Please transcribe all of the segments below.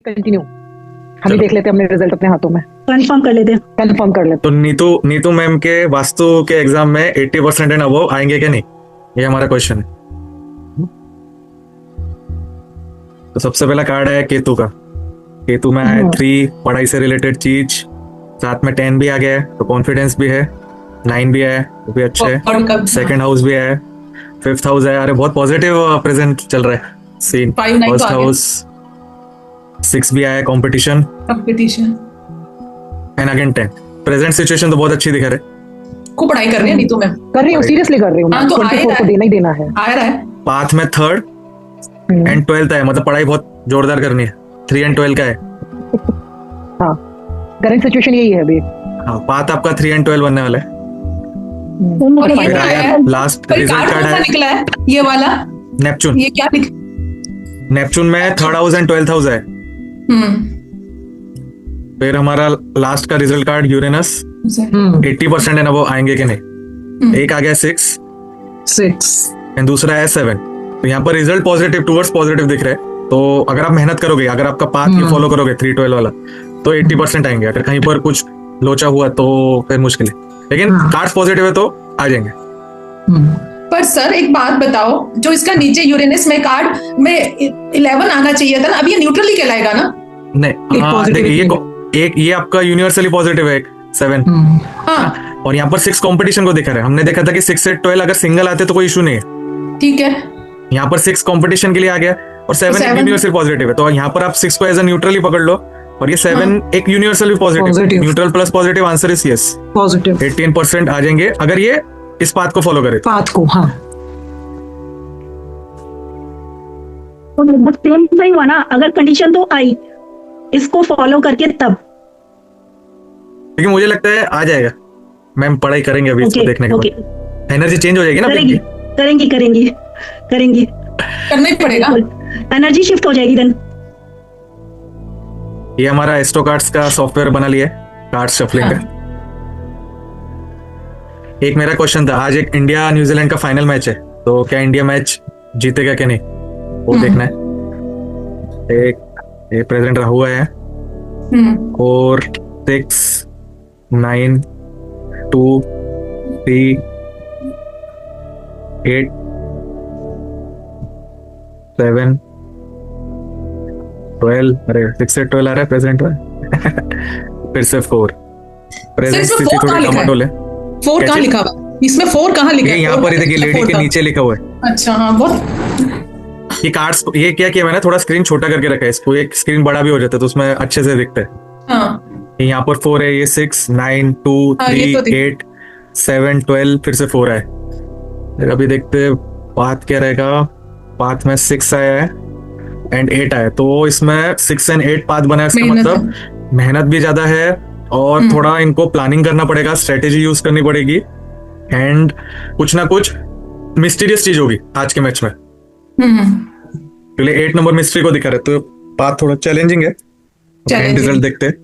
Continue हम ही देख लेते हैं अपने रिजल्ट अपने हाथों में, कंफर्म कर लेते हैं। कंफर्म कर लेते तो नीतू मैम के वास्तु के एग्जाम में 80% एंड अबव आएंगे क्या नहीं, ये हमारा क्वेश्चन है। तो सबसे पहला कार्ड है केतु का। केतु में आया 3, पढ़ाई से रिलेटेड चीज, साथ में 10 भी आ गया है तो कॉन्फिडेंस भी है, 9 भी आया वो भी अच्छा है, सेकंड हाउस भी आया, 5th हाउस है। अरे बहुत पॉजिटिव प्रेजेंट चल रहा है सीन। फर्स्ट हाउस 6 भी आया, competition and again 10। Present situation तो बहुत अच्छी दिखा रहे। को पढ़ाई कर रही है नीतू मैम, कर रही हूँ, सीरियसली कर रही हूँ। हाँ, तो 24 को देना ही देना है। आ रहा है पाथ में 3rd एंड 12th है, मतलब पढ़ाई बहुत जोरदार करनी है। 3 एंड 12 का है। हाँ, करंट सिचुएशन यही है अभी। हाँ, पाथ आपका 3 एंड 12 बनने वाला है। और ये फिर क्या आया है? लास्ट कोई रिजल्ट कार्ड कार्ड कौन सा है निकला है ये वाला? नेपच्यून। ये क्या लिख? नेपच्यून में 3rd house and 12th house है। फिर हमारा लास्ट का result card Uranus. 80% and above आएंगे कि नहीं। एक आ गया 6 एंड दूसरा है 7। तो यहाँ पर रिजल्ट पॉजिटिव टूवर्ड्स पॉजिटिव दिख रहे हैं। तो अगर आप मेहनत करोगे, अगर आपका पाथ ही फॉलो करोगे 3-12 वाला, तो 80% आएंगे। अगर कहीं पर कुछ लोचा हुआ तो फिर मुश्किल है, लेकिन कार्ड्स पॉजिटिव है तो आ जाएंगे। पर सर एक बात बताओ, जो इसका नीचे यूरेनस में कार्ड में 11 आना चाहिए था ना, अब ये न्यूट्रली कहलाएगा ना? नहीं, देखिए ये आपका यूनिवर्सली पॉजिटिव है 7। हाँ, और यहाँ पर 6 कंपटीशन को दिखा रहा है। हमने देखा था कि 6 से 12 अगर सिंगल आते तो कोई इशू नहीं है। ठीक है, यहाँ पर 6 कंपटीशन के लिए आ गया और 7 एक यूनिवर्सल पॉजिटिव है। तो यहाँ पर आप 6 को एज अ न्यूट्रली पकड़ लो और ये 7 एक universal positive. Neutral plus positive answer is yes, positive 18% आ जाएंगे अगर ये इस पाथ को फॉलो करे। पाथ को, हाँ। तो सेम सही हुआ ना, अगर कंडीशन तो आई इसको फॉलो करके तब। लेकिन मुझे लगता है आ जाएगा। मैम पढ़ाई करेंगे अभी इसको देखने के बाद एनर्जी चेंज हो जाएगी ना। करेंगी करना ही पड़ेगा, एनर्जी शिफ्ट हो जाएगी देन। ये हमारा एस्ट्रो कार्ड्स का सॉफ्टवेयर बना लिया है, कार्ड शफलिंग का। एक मेरा क्वेश्चन था, आज एक इंडिया न्यूजीलैंड का फाइनल मैच है, तो क्या इंडिया मैच जीतेगा क्या नहीं वो देखना है। एक प्रेसिडेंट राहुल है और 6, 9, 2, 3, 8, 7, 12। अरे 6 से 12 आ रहा है प्रेसिडेंट में। फिर से 4। प्रेजेंट स्थिति थोड़ी टमाटोल है। 4 कहाँ लिखा हुआ? इसमें 4 कहाँ लिखा है? यहाँ पर देखिए लेडी के नीचे लिखा हुआ है। अच्छा, हाँ, बहुत। ये कार्ड्स, ये क्या किया मैंने, थोड़ा स्क्रीन छोटा करके रखा है इसको, एक स्क्रीन बड़ा भी हो जाता है तो उसमें अच्छे से दिखता है। हाँ, यहाँ पर 4 है, ये 6, 9, 2, 3, 8, 7, 12, फिर से 4 है। अभी देखते हैं पाथ क्या रहेगा। पाथ में 6 आया है एंड 8 आया, तो इसमें 6 एंड 8 पाथ बना है। इसका मतलब मेहनत भी ज्यादा है और थोड़ा इनको प्लानिंग करना पड़ेगा, स्ट्रेटेजी यूज करनी पड़ेगी एंड कुछ ना कुछ मिस्टीरियस चीज होगी आज के मैच में। पहले 8 नंबर मिस्ट्री को दिखा रहे, तो पाथ थोड़ा चैलेंजिंग है। रिजल्ट देखते हैं।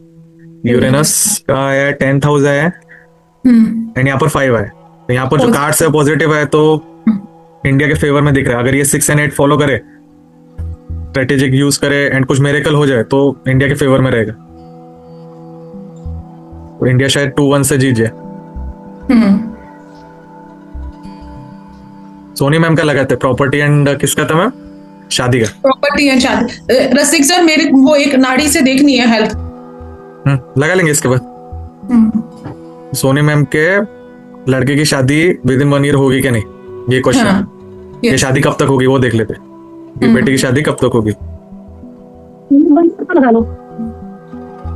यूरेनस का आया 10th हाउस आया एंड यहाँ पर 5 आया। तो यहाँ पर जो कार्ड्स है पॉजिटिव है तो इंडिया के फेवर में दिख रहा है। अगर ये 6 एंड 8 फॉलो करे, स्ट्रेटेजिक यूज करे एंड कुछ मिरेकल हो जाए तो इंडिया के फेवर में रहेगा। तो इंडिया शायद 2-1 से जीत जाए। सोनी मैम का लगाते प्रॉपर्टी एंड किसका था मैम? शादी का। प्रॉपर्टी एंड शादी। रसिक सर, मेरे वो एक नाड़ी से देखनी है हेल्थ। लगा लेंगे इसके बाद। सोनी मैम के लड़के की शादी विद इन 1 ईयर होगी क्या नहीं, ये क्वेश्चन है। ये शादी कब तक होगी वो देख लेते। ये बेटी की शादी कब तक होगी।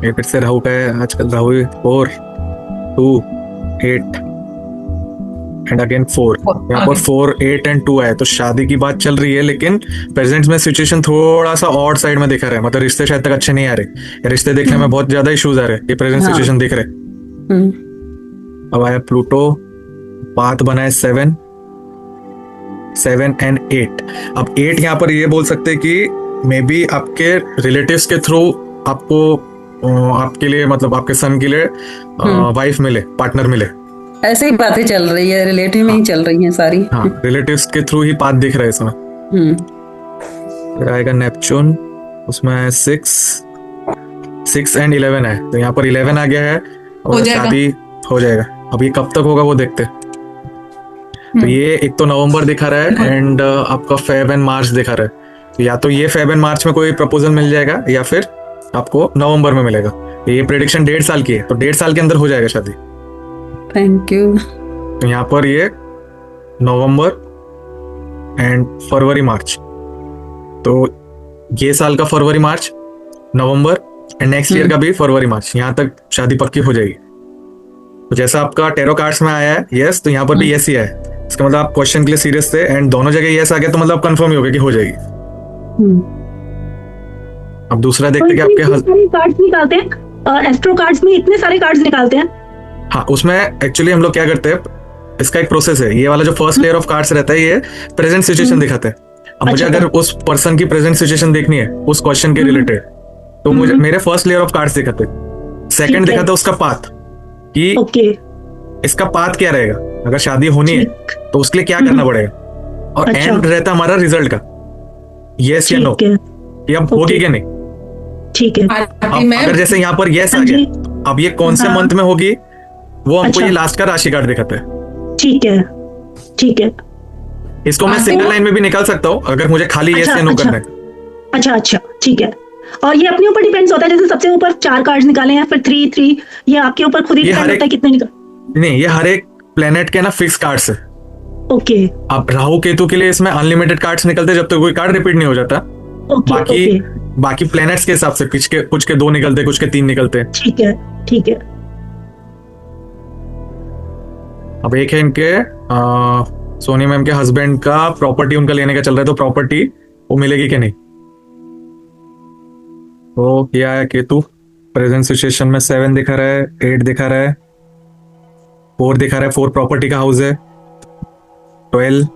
ये फिर से राहु का है आजकल। Rahu 4, 2, 8 and again 4। यहाँ पर 4, 8 एंड 2 आया, तो शादी की बात चल रही है। लेकिन प्रेजेंट में सिचुएशन थोड़ा सा ऑड साइड में दिखा रहा है, मतलब रिश्ते शायद तक अच्छे नहीं आ रहे, रिश्ते देखने में बहुत ज्यादा इश्यूज आ रहे हैं। ये प्रेजेंट सिचुएशन दिख रहे। अब आया प्लूटो, पाथ बना है 7 एंड 8। अब 8 यहाँ पर ये बोल सकते हैं कि मे बी आपके रिलेटिव्स के थ्रू आपको आपके लिए, मतलब आपके सन के लिए वाइफ मिले, पार्टनर मिले। ऐसे ही बातें चल रही है, रिलेटिव में ही चल रही हैं सारी। हाँ, रिलेटिव्स के थ्रू ही पाथ दिख रहा है इसमें। फिर आएगा नेपच्यून, उसमें 6, 6 and 11 है, तो यहाँ पर 11 आ गया है हो और जाएगा। शादी हो जाएगा। अब ये कब तक होगा वो देखते हैं। तो ये एक तो नवंबर दिखा रहा है एंड आपका फेब एंड मार्च दिखा रहा है। तो या तो ये फेब एंड मार्च में कोई प्रपोजल मिल जाएगा या फिर आपको नवंबर में मिलेगा। ये प्रेडिक्शन 1.5 साल की है, तो 1.5 साल के अंदर हो जाएगा शादी। Thank you. तो यहाँ पर ये नवंबर एंड फरवरी मार्च, तो ये साल का फरवरी मार्च नवंबर एंड नेक्स्ट ईयर का भी फरवरी मार्च, यहाँ तक शादी पक्की हो जाएगी। तो जैसा आपका टेरो कार्ड्स में आया है यस, तो यहाँ पर भी यस ही आया है। इसका मतलब आप क्वेश्चन के लिए सीरियस थे एंड दोनों जगह यस आ गया, तो मतलब कंफर्म ही हो गया कि हो जाएगी। अब दूसरा देखते हैं कि आपके कार्ड्स निकालते हैं, एस्ट्रो कार्ड्स में इतने सारे कार्ड्स निकालते हैं। हाँ, उसमें एक्चुअली हम लोग क्या करते हैं, इसका एक प्रोसेस है। ये वाला जो फर्स्ट लेयर ऑफ कार्ड्स रहता है ये प्रेजेंट सिचुएशन दिखाते हैं। अब मुझे अच्छा। अगर उस पर्सन की प्रेजेंट सिचुएशन देखनी है उस क्वेश्चन के रिलेटेड, तो मुझे मेरे फर्स्ट लेयर ऑफ कार्ड्स दिखाते हैं। सेकंड ठीक है। दिखाता है उसका पाथ, कि ओके, इसका पाथ क्या रहेगा, अगर शादी होनी है तो उसके लिए क्या करना पड़ेगा। और अच्छा। एंड रहता है हमारा रिजल्ट का, यस या नो, ठीक है, कि अब होगी क्या नहीं। ठीक है। आरती अब मैम, अगर जैसे यहाँ पर यस आ हाँ जी। गया, अब ये कौन से हाँ। मंथ में होगी वो हमको अच्छा। ये लास्ट का राशि कार्ड दिखाता है। ठीक है, ठीक है। इसको मैं आपको- सिंगल लाइन में भी निकाल सकता हूँ अगर मुझे खाली यस अच्छा, या नो अच्छा। करना है। अच्छा अच्छा, ठीक है। और ये अपने ऊपर डिपेंड्स होता है, जैसे सबसे ऊपर 4 कार्ड्स निकाले हैं, फिर 3 ये आपके ऊपर खुद ही ये डिपेंड हर होता है एक- कितने निकाल। नहीं, ये हर एक प्लेनेट के ना फिक्स कार्ड्स है। ओके अब राहु केतु के लिए इसमें अनलिमिटेड कार्ड्स निकलते हैं जब तक कोई कार्ड रिपीट नहीं हो जाता। ओके बाकी ओके, बाकी प्लेनेट्स के हिसाब से कुछ के 2 निकलते, कुछ के 3 निकलते। ठीक है, ठीक है। अब एक है इनके सोनी मैम के हस्बैंड का प्रॉपर्टी उनका लेने का चल रहा है, तो प्रॉपर्टी वो मिलेगी कि नहीं। तो क्या है, केतु प्रेजेंट सिचुएशन में 7 दिखा रहा है, 8 दिखा रहा है, 4 दिखा रहा है। 4 प्रॉपर्टी का हाउस है, 12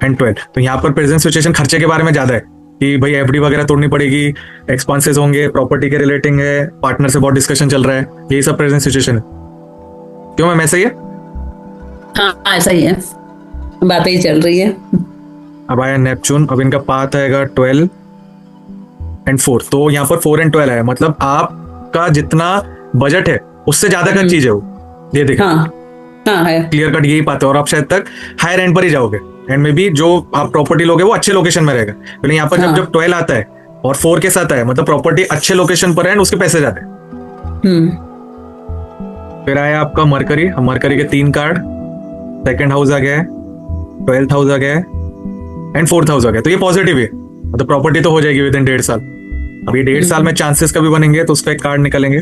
एंड 12। तो यहाँ पर प्रेजेंट सिचुएशन खर्चे के बारे में ज्यादा है कि भाई एफडी वगैरह तोड़नी पड़ेगी, एक्सपेंसेस होंगे, प्रॉपर्टी के रिलेटिंग है, पार्टनर से बहुत डिस्कशन चल रहा है, यही सब प्रेजेंट सिचुएशन है। क्यों मैम, ऐसा ही है? हाँ ऐसा ही है, बातें ही चल रही है। अब आया नेपच्यून, अब इनका पाथ आएगा 12 एंड 4। तो यहाँ पर 4 एंड 12 है, मतलब आपका जितना बजट है उससे ज्यादा का चीज है वो, ये देखिए हाँ हाँ है। क्लियर कट यही पाते हैं। और आप शायद तक हायर एंड पर ही जाओगे, एंड में भी जो आप प्रॉपर्टी लोगे वो अच्छे लोकेशन में रहेगा। लेकिन यहाँ पर जब हाँ। जब 12 आता है और 4 के साथ है, मतलब प्रॉपर्टी अच्छे लोकेशन पर है एंड उसके पैसे ज्यादा है। फिर आया आपका मरकरी, मरकरी के 3 कार्ड, सेकंड हाउस आ गया है, 12th हाउस आ गया है एंड 4th हाउस आ गया। तो ये पॉजिटिव है, मतलब प्रॉपर्टी तो हो जाएगी विद इन 1.5 साल। अब ये 1.5 साल में चांसेस कभी बनेंगे तो उसका एक कार्ड निकालेंगे।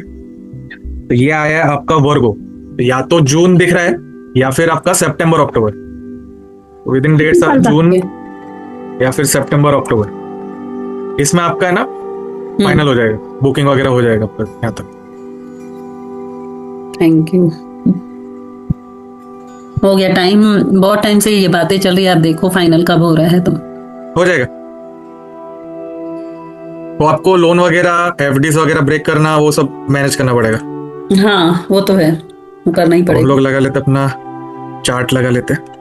तो ये आया है आपका वर्गो, तो या तो जून दिख रहा है या फिर आपका सितंबर अक्टूबर। विद इन 1.5 साल जून या फिर सितंबर अक्टूबर, इसमें आपका है ना फाइनल हो जाएगा, बुकिंग वगैरह हो जाएगा आपका यहाँ तक। Thank you. हो गया टाइम, बहुत टाइम से ये बातें चल रही है, आप देखो फाइनल कब हो रहा है। तो हो जाएगा। तो आपको लोन वगैरह, एफडीज वगैरह ब्रेक करना, वो सब मैनेज करना पड़ेगा। हाँ वो तो है, वो करना ही हम पड़ेगा। लोग लगा लेते अपना चार्ट लगा लेते।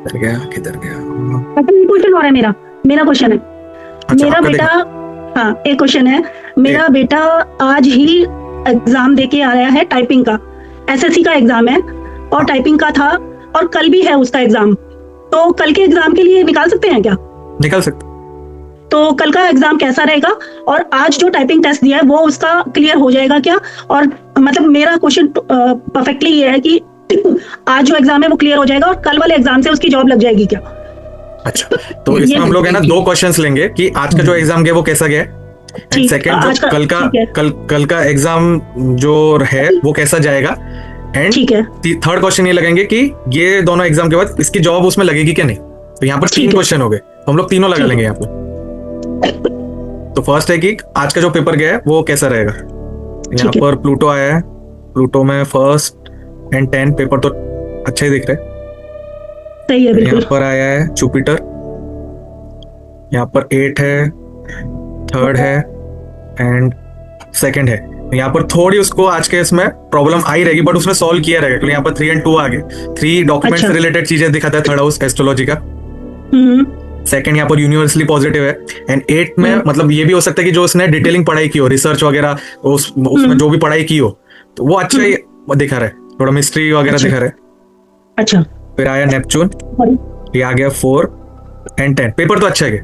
किधर गया, किधर गया? अच्छा, ये क्वेश्चन हो रहा है मेरा क्वेश्चन है। अच्छा, मेरा आपका बेटा, देखो। हाँ एक क्वेश्चन है। मेरा बेटा आज ही एग्जाम देके आया है, टाइपिंग का, एसएससी का एग्जाम है और टाइपिंग का था, और कल भी है उसका एग्जाम। तो कल के एग्जाम के लिए निकाल सकते हैं क्या? निकल सकते। तो कल का एग्जाम कैसा रहेगा, और आज जो टाइपिंग टेस्ट दिया है वो उसका क्लियर हो जाएगा क्या? और मतलब मेरा क्वेश्चन परफेक्टली ये है कि आज जो एग्जाम है वो क्लियर हो जाएगा और कल वाले एग्जाम से उसकी जॉब लग जाएगी क्या? अच्छा, तो इसमें हम लोग है ना 2 क्वेश्चंस लेंगे कि आज का जो एग्जाम गया वो कैसा गया, एंड ठीक, सेकंड आज जो का- कल का ठीक है। कल का एग्जाम जो है वो कैसा जाएगा। एंड ठीक है, थर्ड क्वेश्चन ये लगेंगे कि ये दोनों एग्जाम के बाद इसकी जॉब उसमें लगेगी क्या नहीं। तो यहाँ पर ठीक 3 है। क्वेश्चन हो गए, तो हम लोग तीनों लगा ठीक लेंगे यहाँ पर। तो फर्स्ट है कि आज का जो पेपर गया है वो कैसा रहेगा। यहाँ है। पर प्लूटो आया है, प्लूटो में 1st एंड 10 पेपर तो अच्छा ही दिख रहे हैं। सही है यहाँ बिल्कुल। पर आया है जुपिटर, यहाँ पर 8 है, 3rd है एंड 2nd है। यहाँ पर थोड़ी उसको आज के इसमें प्रॉब्लम आई रहेगी, बट उसमें सॉल्व किया रहेगा, क्योंकि यहाँ पर 3 एंड 2 आ गए। 3 डॉक्यूमेंट अच्छा। से रिलेटेड चीजें दिखाता है 3rd हाउस एस्ट्रोलॉजी का। सेकंड यहाँ पर यूनिवर्सली पॉजिटिव है। एंड 8 में मतलब ये भी हो सकता है कि जो उसने डिटेलिंग पढ़ाई की हो, रिसर्च वगैरह उसमें जो भी पढ़ाई की हो, तो वो अच्छा ही दिखा रहा है, थोड़ा मिस्ट्री वगैरह दिखा रहा है। अच्छा, फिर आया नेपच्यून, ये आ गया 4 and 10। पेपर तो अच्छा है,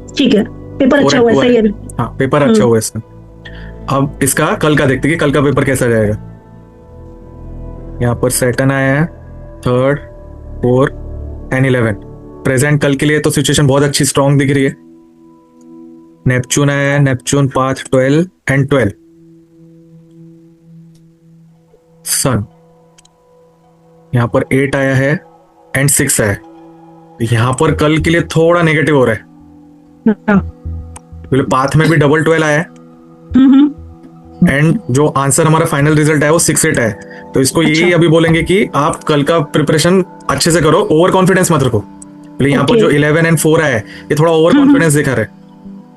ठीक है, पेपर अच्छा हुआ है, सही है। हाँ, पेपर अच्छा हुआ है इसका। अब इसका कल का देखते हैं कि कल का पेपर कैसा जाएगा। यहाँ पर सैटर्न आया है 3rd, 4 and 11। प्रेजेंट कल के लिए तो सिचुएशन बहुत अच्छी स्ट्रॉन्ग दिख रही है। नेपच्यून आया है, नेपच्यून पाथ 12 and 12। सन यहाँ पर 8 आया है and 6 आया है। यहाँ पर कल के लिए थोड़ा नेगेटिव हो रहा है। पाथ में भी डबल 12 आया है एंड जो आंसर हमारा फाइनल रिजल्ट है वो 6-8 है। तो इसको यही अभी बोलेंगे कि आप कल का प्रिपरेशन अच्छे से करो, ओवर कॉन्फिडेंस मत रखो। यहाँ पर जो 11 and 4 है ये थोड़ा ओवर कॉन्फिडेंस दिखा रहा है।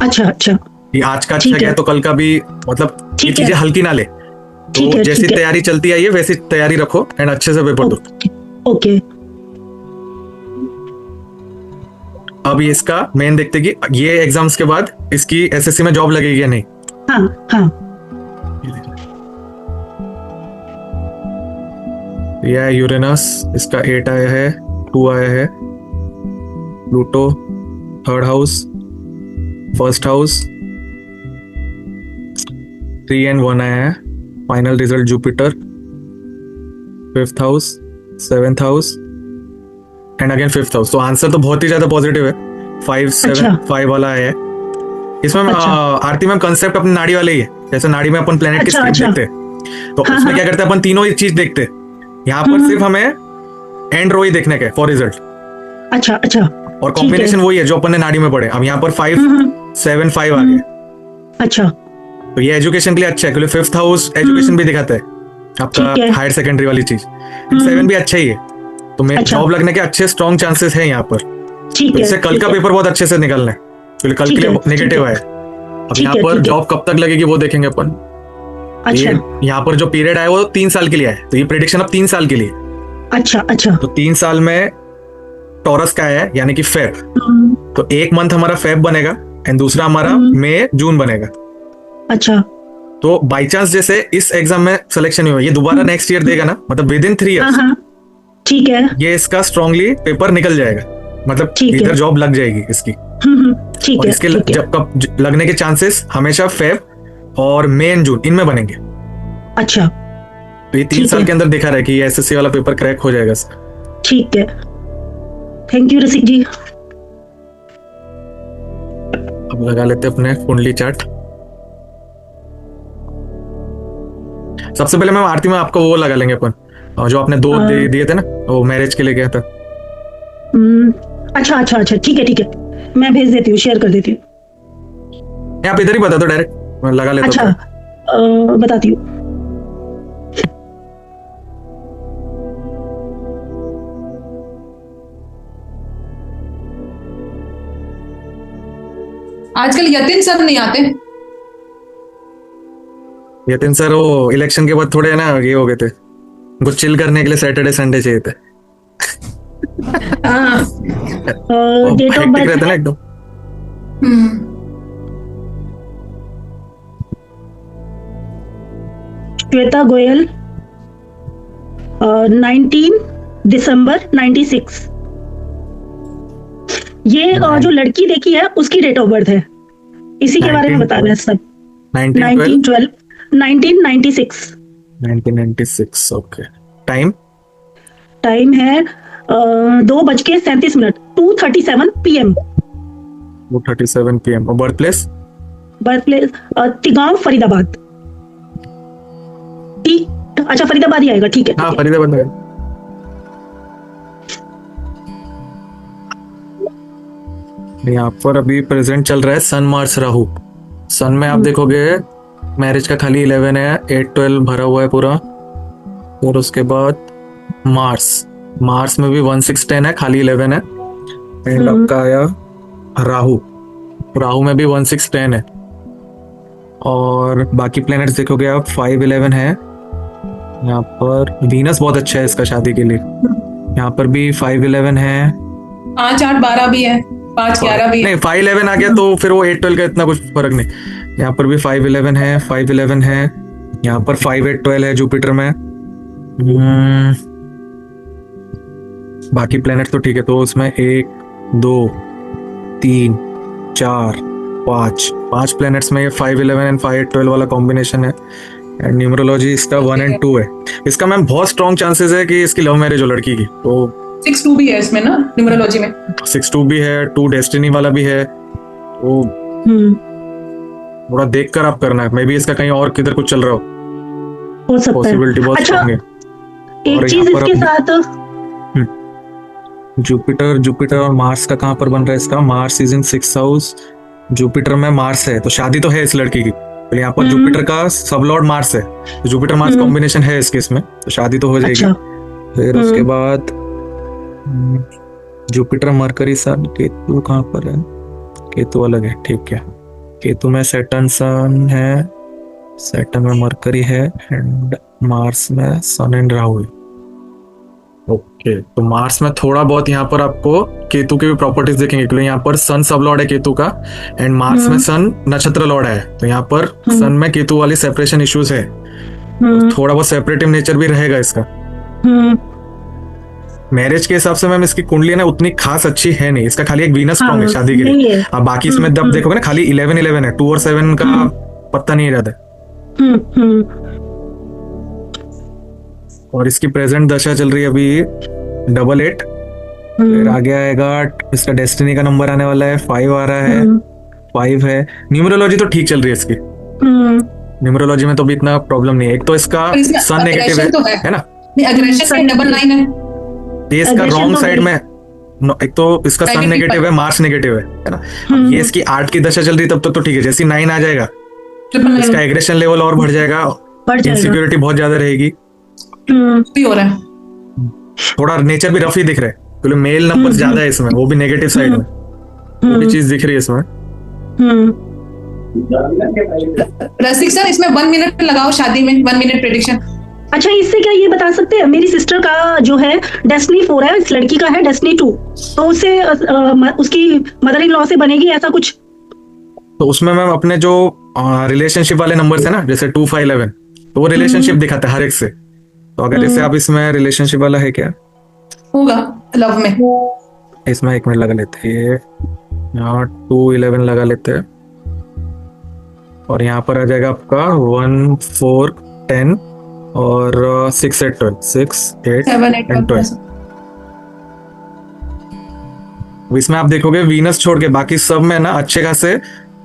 अच्छा अच्छा, ये आज का अच्छा गया तो कल का भी मतलब ये चीजें हल्की ना ले। तो जैसी तैयारी चलती आई है वैसी तैयारी रखो एंड अच्छे से पेपर दो। ओके, अब ये इसका मेन देखते कि ये एग्जाम्स के बाद इसकी एसएससी में जॉब लगेगी या नहीं। हाँ हाँ, ये है यूरेनस, इसका 8 आया है, 2 आया है। Pluto 3rd house, 1st house, 3 and 1 आया है। Final result Jupiter 5th house, 7th house and again 5th house. तो आंसर तो बहुत ही ज्यादा पॉजिटिव है। 5, 7, 5 वाला है। इसमें आरती मैम कंसेप्ट अपनी नाड़ी वाले ही है। जैसे नाड़ी में अपन प्लेनेट की स्क्रिप्ट देखते हैं तो उसमें क्या करते हैं अपन तीनों ही चीज देखते हैं। यहाँ पर सिर्फ हमें एंड रो ही देखने का फॉर रिजल्ट। अच्छा अच्छा, और कॉम्बिनेशन वही है जो अपन ने नाड़ी में पढ़े। अब यहाँ पर 5, 7, 5 आ गए। अच्छा, तो ये एजुकेशन के लिए अच्छा है क्योंकि 5th हाउस एजुकेशन भी दिखाता है आपका, हायर सेकेंडरी वाली चीज। 7 भी अच्छा ही है। तो मेरे जॉब लगने के अच्छे स्ट्रॉन्ग चांसेस है यहाँ पर। तो इससे कल का पेपर बहुत अच्छे से निकलना है क्योंकि कल के लिए नेगेटिव है। अब यहाँ पर जॉब कब तक लगेगी वो देखेंगे अपन। यहाँ पर जो पीरियड आया वो 3 साल के लिए है। तो ये प्रेडिक्शन अब 3 साल के लिए। अच्छा अच्छा, तो 3 साल में टॉरस का है यानी कि फेब। तो एक मंथ हमारा फेब बनेगा एंड दूसरा हमारा मई जून बनेगा। अच्छा, तो बाई चांस जैसे इस एग्जाम में सिलेक्शन नहीं हुआ, ये दोबारा नेक्स्ट ईयर देगा ना, मतलब विद इन 3 ईयर्स ठीक है, ये इसका स्ट्रांगली पेपर निकल जाएगा, मतलब इधर जॉब लग जाएगी इसकी। ठीक और है, इसके जब कब लगने के चांसेस हमेशा फेब और मई एंड जून इनमें बनेंगे। अच्छा, तो ये 3 साल के अंदर देखा रहा है कि ये एसएससी वाला पेपर क्रैक हो जाएगा। ठीक है, थैंक यू रसिक जी। अब लगा लेते अपने कुंडली चार्ट। सबसे पहले मैम आरती में आपको वो लगा लेंगे अपन जो आपने 2 दिए थे ना, वो मैरिज के लिए गया था। अच्छा अच्छा अच्छा, ठीक है ठीक है, मैं भेज देती हूँ, शेयर कर देती हूँ। आप इधर ही बता दो, डायरेक्ट मैं लगा लेता हूँ। अच्छा, बताती हूँ। आजकल यतिन सर नहीं आते। यतिन सर वो इलेक्शन के बाद थोड़े ना ये हो गए थे, कुछ चिल करने के लिए सैटरडे संडे चाहिए थे। डेट ऑफ बर्थ रहता ना एकदम। श्वेता गोयल 19 दिसंबर 96। ये जो लड़की देखी है उसकी डेट ऑफ बर्थ है, इसी के बारे में बता रहे हैं सब। 1912 1996 1996। ओके, टाइम है 2:37 2:37 PM। 2:37 PM। और बर्थ प्लेस तिगांव फरीदाबाद। अच्छा, फरीदाबाद ही आएगा, ठीक है। हाँ, फरीदाबाद में। यहाँ पर अभी प्रेजेंट चल रहा है सन मार्स राहु। सन में आप देखोगे मैरिज का खाली 11 है, 8 12 भरा हुआ है पूरा। और उसके बाद मार्स में भी 1 6 10 है, खाली 11 है। एंड आपका आया राहु में भी 1 6 10 है। और बाकी प्लैनेट्स देखोगे आप 5 11 है। यहाँ पर वीनस बहुत अच्छा है इसका शादी के लिए। यहाँ पर भी 5 11 है। 5 8 12 भी है। 5 8 12 भी है। 5-11 भी है। नहीं 5-11 आ गया तो फिर वो 8-12 का इतना कुछ फर्क नहीं। यहाँ पर भी 5-11 है, 5-11 है, यहाँ पर 5-8-12 है जुपिटर में। बाकी प्लेनेट तो ठीक है, तो उसमें 1 2 3 4 5 प्लेनेट्स में ये 5-11 एंड 5-8-12 वाला कॉम्बिनेशन है। एंड न्यूमरोलॉजी इसका 1 और 2 है। इसका मैम बहुत स्ट्रॉन्ग चांसेस है कि इसकी लव मैरिज हो लड़की की। तो 6-2 भी है इसमें ना न्यूमरोलॉजी में। 6-2 भी है, 2 डेस्टिनी वाला भी है। तो थोड़ा देख कर आप करना है, मे बी इसका कहीं और किधर कुछ चल रहा हो सकता है। पॉसिबिलिटी बहुत अच्छा, स्ट्रॉन्ग है। एक और चीज यहाँ पर इसके साथ जुपिटर और मार्स का कहाँ पर बन रहा है इसका? Mars is in 6th house, Jupiter में मार्स है, तो शादी तो है इस लड़की की। तो यहाँ पर जुपिटर का सबलॉर्ड मार्स है, तो जुपिटर मार्स कॉम्बिनेशन है इसके, इसमें तो शादी तो हो जाएगी। अच्छा। फिर उसके बाद जुपिटर मरकरी सन, केतु कहाँ पर है? केतु अलग है, ठीक है। केतु में सैटर्न सन है, सैटर्न में मरकरी है, एंड मार्स में सन एंड राहु है। ओके, तो मार्स में थोड़ा बहुत यहाँ पर आपको केतु की भी प्रॉपर्टीज देखेंगे, क्योंकि यहाँ पर सन सब लॉर्ड है केतु का, एंड मार्स में सन नक्षत्र लॉर्ड है। तो यहाँ पर सन में केतु वाली सेपरेशन इश्यूज है, तो थोड़ा बहुत सेपरेटिव नेचर भी रहेगा इसका। मैरिज के हिसाब से मैम इसकी कुंडली ना उतनी खास अच्छी है नहीं, इसका खाली एक वीनस स्ट्रॉन्ग है शादी के लिए। अब बाकी इसमें जब देखोगे ना खाली 11-11 है, 2 और 7 का पत्ता नहीं रहता है। और इसकी प्रेजेंट दशा चल रही है अभी 88। फिर आगे आएगा इसका डेस्टिनी का नंबर आने वाला है, 5 आ रहा है, 5 है। न्यूमरोलॉजी तो ठीक चल रही है इसकी, न्यूमरोलॉजी में तो भी इतना प्रॉब्लम नहीं है। एक तो इसका सन नेगेटिव तो है ना, अग्रेशन 99 है, ये इसका रॉन्ग साइड में। एक तो इसका सन नेगेटिव है, मार्स नेगेटिव है ना। अब ये इसकी 8 की दशा चल रही तब तक तो ठीक है, जैसे 9 आ जाएगा इसका एग्रेशन लेवल और बढ़ जाएगा, इनसिक्योरिटी बहुत ज्यादा रहेगी। भी हो रहा है, थोड़ा नेचर भी रफ ही दिख रहा है, क्योंकि मेल नंबर ज्यादा है इसमें, वो भी नेगेटिव साइड में, वो भी चीज दिख रही है इसमें। रसिक सर इसमें 1 मिनट लगाओ शादी में, 1 मिनट प्रेडिक्शन। अच्छा, इससे क्या ये बता सकते हैं, मेरी सिस्टर का जो है डेस्टिनी 4 है, इस लड़की का है डेस्टिनी 2, तो उससे उसकी मदर इन लॉ से बनेगी ऐसा कुछ? तो उसमें मैम अपने जो रिलेशनशिप वाले नंबर्स है ना, जैसे 2, 5, 11, तो वो रिलेशनशिप दिखाता है हर एक से। तो अगर जैसे आप इसमें रिलेशनशिप वाला है क्या होगा लव में, इसमें 1 मिनट लगा लेते हैं, यहाँ 2-11 लगा लेते हैं, और यहाँ पर आ जाएगा आपका 1, 4, 10 और 6, 8, 12, 6, 8 एंड 12। इसमें आप देखोगे वीनस छोड़ के बाकी सब में ना अच्छे खासे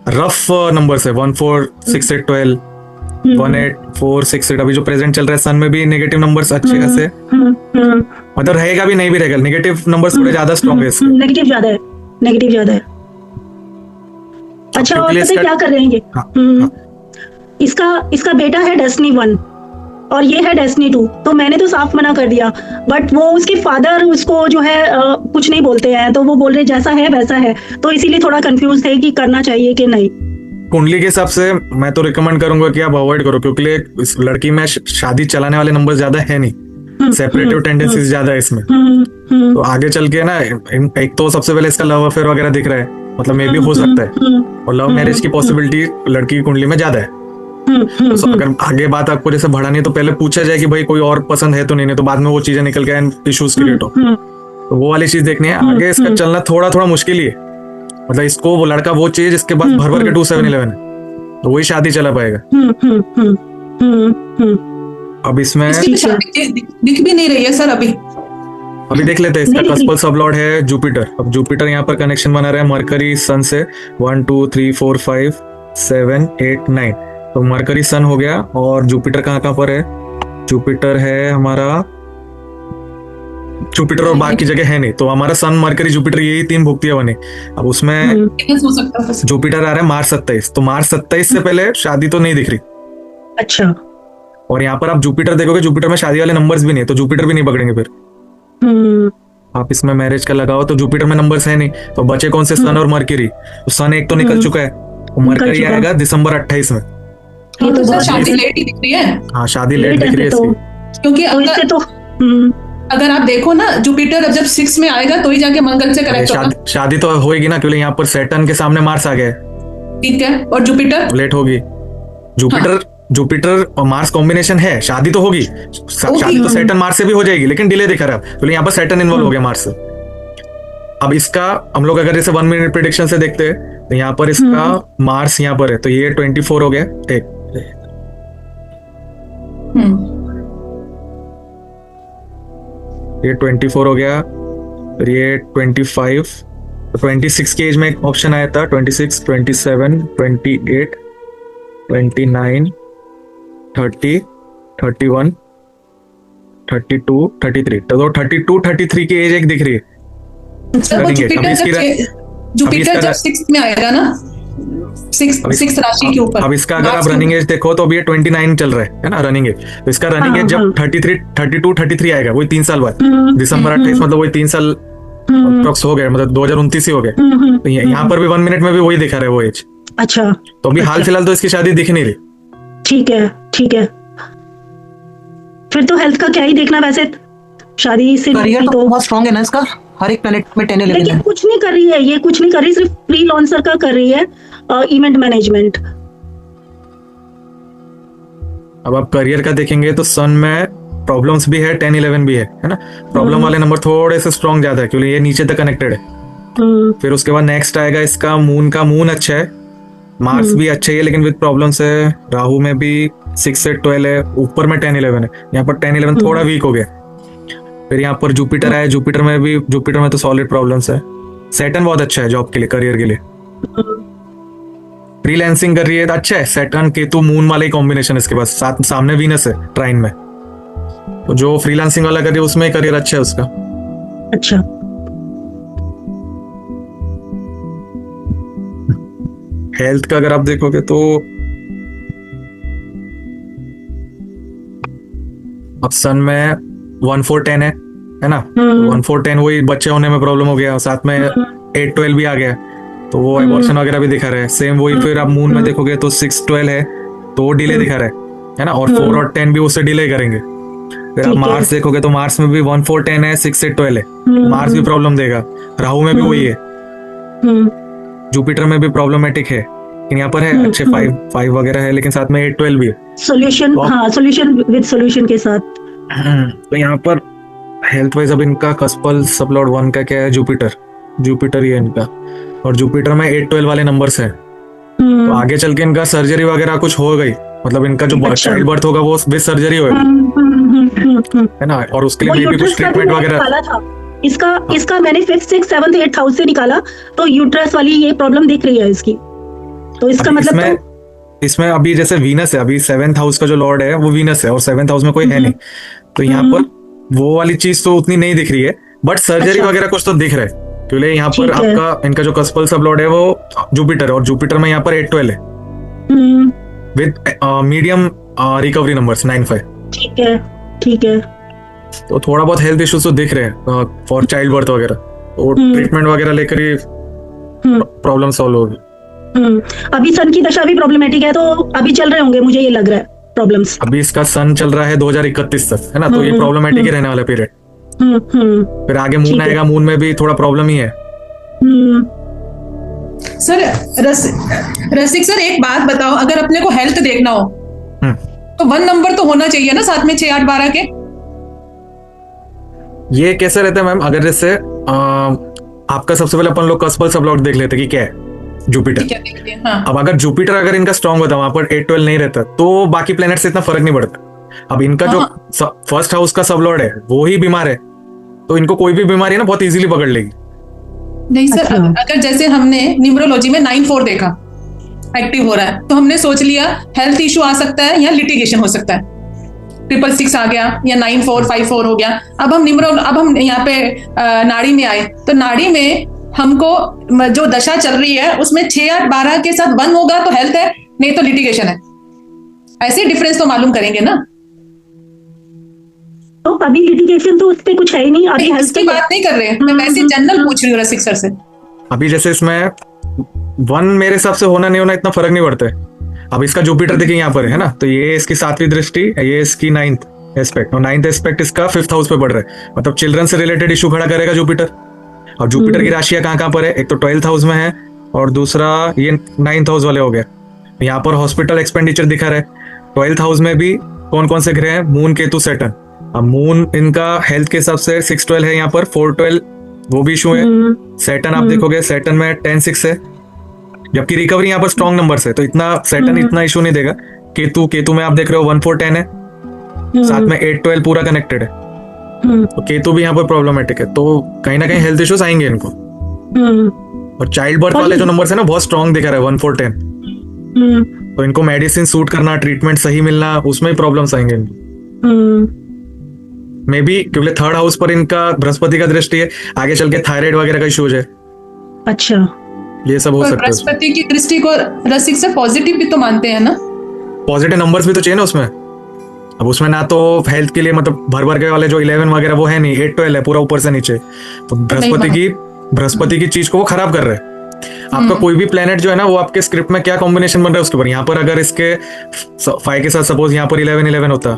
रफ नंबर्स है, 1, 4, 6, 8, 12, 1, 8, 4, 6, 8। अभी जो प्रेजेंट चल रहा है सन में भी नेगेटिव नंबर्स अच्छे खासे, मतलब रहेगा भी नहीं भी रहेगा, नेगेटिव नंबर्स थोड़े ज्यादा स्ट्रॉन्ग है इसके। नेगेटिव ज्यादा है, नेगेटिव ज्यादा है। अच्छा, और पता है क्या कर रहे हैं ये? इसका बेटा है डेस्टिनी 1 और ये है डेस्टिनी 2, तो मैंने तो साफ मना कर दिया, बट वो उसके फादर उसको जो है कुछ नहीं बोलते हैं, तो वो बोल रहे जैसा है वैसा है, तो इसीलिए थोड़ा कंफ्यूज थे कि करना चाहिए कि नहीं। कुंडली के हिसाब से मैं तो रिकमेंड करूंगा कि आप अवॉइड करो, क्योंकि इस लड़की में शादी चलाने वाले नंबर ज्यादा है नहीं, सेपरेटिव टेंडेंसीज ज्यादा है इसमें। तो आगे चल के ना एक तो सबसे पहले इसका लव अफेयर वगैरह दिख रहा है, मतलब मे भी हो सकता है, और लव मैरिज की पॉसिबिलिटी लड़की की कुंडली में ज्यादा है। तो अगर आगे बात आपको जैसे बढ़ानी है तो पहले पूछा जाए कि भाई कोई और पसंद है तो नहीं, तो बाद में वो चीजें निकल के इश्यूज क्रिएट हो, तो वो वाली चीज देखनी है। आगे इसका चलना थोड़ा थोड़ा मुश्किल ही है, मतलब इसको वो लड़का वो चाहिए जिसके पास भर भर के 2, 7, 11 है, तो वही शादी चला पाएगा। अब इसमें दिख भी नहीं रही है सर अभी देख लेते हैं। इसका कस्पल सबलॉर्ड है जुपिटर। अब जुपिटर यहाँ पर कनेक्शन बना रहा है मरकरी सन से, 1, 2, 3, 4, 5, 7, 8, 9। तो मरकरी सन हो गया, और जुपिटर कहाँ पर है? जुपिटर है हमारा, जुपिटर और बाकी जगह है नहीं, तो हमारा सन मरकरी जुपिटर यही 3 भुक्तियां बने। अब उसमें जुपिटर आ रहा है मार्च 27, तो मार्च 27 से पहले शादी तो नहीं दिख रही। अच्छा, और यहाँ पर आप जुपिटर देखोगे, जुपिटर में शादी वाले नंबर्स भी नहीं, तो जुपिटर भी नहीं पकड़ेंगे फिर। आप इसमें मैरिज का लगाओ तो जुपिटर में नंबर्स है नहीं, तो बचे कौन से? सन और मरकरी। तो सन एक तो निकल चुका है, तो मरकरी आएगा दिसंबर 28 में। ये तो शादी लेट ही दिख रही है। हाँ, शादी लेट दिख रही है इसकी, क्योंकि अगर आप देखो ना, जुपिटर अब जब 6 में आएगा तो ही जाके मंगल से कनेक्ट होगा। शादी तो होगी ना, क्योंकि यहाँ पर सैटर्न के सामने मार्स आ गए। ठीक है, और जुपिटर लेट होगी। जुपिटर और मार्स कॉम्बिनेशन है, शादी तो होगी। शादी तो सैटर्न मार्स से भी हो जाएगी, लेकिन डिले दिखा रहा है, क्योंकि यहाँ पर सैटर्न इन्वॉल्व हो गया मार्स से। अब इसका हम लोग अगर इसे 1 मिनट प्रेडिक्शन से देखते हैं तो यहाँ पर इसका मार्स यहाँ पर है, तो ये 24 हो गया। ये 24 हो गया, फिर ये 25, 26 की एज में एक ऑप्शन आया था, 26, 27, 28, 29, 30, 31, 32, 33, तो 32, 33 की एज एक दिख रही है। जुपिटर जब 6 में आएगा ना, 6 राशि के ऊपर, अब इसका अगर आप रनिंग एज देखो तो अभी ये 29 चल रहा है ना रनिंग एज। तो इसका रनिंग एज जब 32, 33 आएगा, वही 3 साल बाद, दिसंबर 28, मतलब वही 3 साल अप्रॉक्स हो गए, मतलब 2029 ही हो गए। तो यहाँ पर भी 1 मिनट में भी वही दिखा रहा है वो एज। अच्छा, तो अभी हाल फिलहाल तो इसकी शादी दिख नहीं रही। ठीक है, ठीक है। फिर तो हेल्थ का क्या ही देखना, वैसे शादी से करियर तो बहुत स्ट्रांग है ना इसका, हर एक प्लेनेट में 10 11 लेकिन है। कुछ नहीं कर रही है, ये कुछ नहीं कर रही, सिर्फ फ्रीलांसर का कर रही है, इवेंट मैनेजमेंट। अब आप करियर का देखेंगे तो सन में प्रॉब्लम्स भी है, 10 11 भी है ना। प्रॉब्लम वाले नंबर थोड़े से स्ट्रांग ज्यादा है, क्योंकि ये नीचे तक कनेक्टेड है। फिर उसके बाद नेक्स्ट आएगा इसका मून का। मून अच्छा है, मार्स भी अच्छा है, लेकिन विद प्रॉब्लम्स है। राहु में भी 6 से 12 है, ऊपर में 10 11 है, यहाँ पर 10 11 थोड़ा वीक हो गया। फिर यहाँ पर जुपिटर है, जुपिटर में तो सॉलिड प्रॉब्लम्स है। सैटर्न बहुत अच्छा है जॉब के लिए, करियर के लिए। फ्रीलांसिंग कर रही है तो अच्छा है, सैटर्न केतु मून वाला ही कॉम्बिनेशन इसके पास, साथ सामने वीनस है ट्राइन में, तो जो फ्रीलांसिंग वाला कर रही है उसमें करियर अच्छा है उसका। अच्छा, हेल्थ का अगर आप देखोगे तो अब सन में 1 4 10 है ना। 1 4 10 वही बच्चे होने में प्रॉब्लम हो गया, साथ में 8 12 भी आ गया, तो वो एबॉर्शन वगैरह भी दिखा रहा है। सेम वही फिर आप मून में देखोगे तो 6 12 है, तो वो डिले दिखा रहा है ना, और 4 और 10 भी उससे डिले करेंगे। फिर आप मार्स देखोगे तो मार्स में भी 1 4 10 है, 6 से 12 है, मार्स भी प्रॉब्लम देगा। राहु में भी वही है, जुपिटर में भी प्रॉब्लमेटिक है, लेकिन यहाँ पर है अच्छे 5 वगैरह है, लेकिन साथ में 8 12 भी है। सॉल्यूशन, हाँ सॉल्यूशन विद सॉल्यूशन के साथ। तो यहाँ पर हेल्थ वाइज अब इनका कस्पल सबलॉर्ड 1 का क्या है, जुपिटर ही है इनका, और जुपिटर में 8 12 वाले नंबर्स हैं। तो आगे चल के इनका सर्जरी वगैरह कुछ हो गई, मतलब इनका जो चाइल्ड बर्थ होगा वो विद सर्जरी होगा, है ना, और उसके लिए भी कुछ ट्रीटमेंट वगैरह। इसका मैंने 5th 6th 7th 8th house से निकाला, तो यूट्रस वाली ये प्रॉब्लम दिख रही है इसकी। तो इसका मतलब इसमें अभी जैसे वीनस है, अभी 7th हाउस का जो लॉर्ड है वो वीनस है, और 7th हाउस में कोई है नहीं, तो यहाँ पर वो वाली चीज तो उतनी नहीं दिख रही है, बट सर्जरी वगैरह कुछ तो दिख रहा है, क्योंकि यहाँ पर आपका इनका जो कस्पल सब लॉर्ड है वो जुपिटर है, और जुपिटर में यहाँ पर 8 12 है विद मीडियम रिकवरी नंबर्स 9 5। ठीक है, ठीक है। तो थोड़ा बहुत हेल्थ इश्यूज तो दिख रहे हैं फॉर चाइल्ड बर्थ वगैरह, तो ट्रीटमेंट वगैरह लेकर ही प्रॉब्लम सॉल्व होगी। अभी सन की दशा भी प्रॉब्लमेटिक है, तो अभी चल रहे होंगे, मुझे ये लग रहा है प्रॉब्लम्स। अभी इसका सन चल रहा है 2031 तक, है ना, तो ये प्रॉब्लमैटिक ही रहने वाला पीरियड। फिर आगे मून आएगा, मून में भी थोड़ा प्रॉब्लम ही है। सर रसिक सर, एक बात बताओ, अगर अपने को हेल्थ देखना हो तो 1 नंबर तो होना चाहिए ना साथ में, 6 8 12 के। ये कैसे रहता है मैम, अगर जैसे आपका सबसे पहले अपन लोग कस्पल सब लॉर्ड देख लेते कि क्या है, जुपिटर। हाँ। अब अगर जुपिटर अगर इनका स्ट्रांग होता, वहां पर 8 12 नहीं रहता, तो बाकी प्लेनेट से इतना फर्क नहीं पड़ता। अब इनका जो फर्स्ट हाउस का सब लॉर्ड है वो ही बीमार है, तो इनको कोई भी बीमारी है ना बहुत इजीली पकड़ लेगी। नहीं सर, अगर जैसे हमने न्यूमरोलॉजी में 9 4 देखा एक्टिव हो रहा है, तो हमने सोच लिया हेल्थ इशू आ सकता है या लिटिगेशन हो सकता है, 666 आ गया या 9 4 5 4 हो गया। अब हम यहाँ पे नाड़ी में आए, तो नाड़ी में हमको जो दशा चल रही है उसमें 6 8 12 के साथ 1 होगा तो हेल्थ है, नहीं तो लिटिगेशन है। ऐसे डिफरेंस तो मालूम करेंगे ना। तो अभी लिटिगेशन तो उस पे कुछ है ही नहीं, अभी हेल्थ की बात नहीं कर रहे, मैं वैसे जनरल पूछ रही हूँ रसिक सर से। अभी जैसे इसमें 1 मेरे हिसाब से होना नहीं होना इतना फर्क नहीं पड़ता है। अब इसका जुपिटर देखिए यहाँ पर है ना, तो ये इसकी 7वीं दृष्टि, ये इसकी 9th, एस्पेक्ट, और 9th एस्पेक्ट इसका 5th हाउस पे बढ़ रहा है, मतलब चिल्ड्रन से रिलेटेड इशू खड़ा करेगा जुपिटर। और जुपिटर की राशियां कहाँ कहाँ पर है, एक तो 12th हाउस में है और दूसरा ये 9th हाउस वाले हो गए। यहाँ पर हॉस्पिटल एक्सपेंडिचर दिखा रहा है। 12th हाउस में भी कौन कौन से ग्रह हैं, मून, केतु, सैटर्न। अब मून इनका हेल्थ के हिसाब से 6-12 है, यहाँ पर 4-12 वो भी इशू है। सैटर्न आप देखोगे, सैटर्न में 10-6 है, जबकि रिकवरी यहाँ पर स्ट्रॉन्ग नंबर है, तो इतना सैटर्न इतना इशू नहीं देगा। केतु में आप देख रहे हो 1-4-10 है, साथ में 8-12 पूरा कनेक्टेड है, तो केतु भी यहाँ पर प्रॉब्लमेटिक है, तो कहीं ना कहीं हेल्थ इश्यूज आएंगे इनको। और चाइल्ड बर्थ वाले जो नंबर है ना बहुत स्ट्रॉन्ग दिखा रहा है 1-4-10, तो इनको मेडिसिन सूट करना, ट्रीटमेंट सही मिलना, उसमें प्रॉब्लम्स आएंगे इनको। मे बी क्योंकि 3rd हाउस पर इनका बृहस्पति का दृष्टि है, आगे चल के थायराइड वगैरह का इशू हो जाए। अच्छा, ये सब हो सकता है। बृहस्पति की दृष्टि को रसिक से पॉजिटिव भी तो मानते हैं ना, पॉजिटिव नंबर्स भी तो चाहिए ना उसमें। अब उसमें ना तो हेल्थ के लिए मतलब भर के वाले जो 11 वगैरह वो है नहीं, 8-12 है पूरा ऊपर से नीचे, तो बृहस्पति की चीज को वो खराब कर रहे हैं। आपका कोई भी प्लेनेट जो है ना वो आपके स्क्रिप्ट में क्या कॉम्बिनेशन बन रहा है उसके ऊपर। यहाँ पर अगर इसके 5 के साथ सपोज यहाँ पर 11-11 होता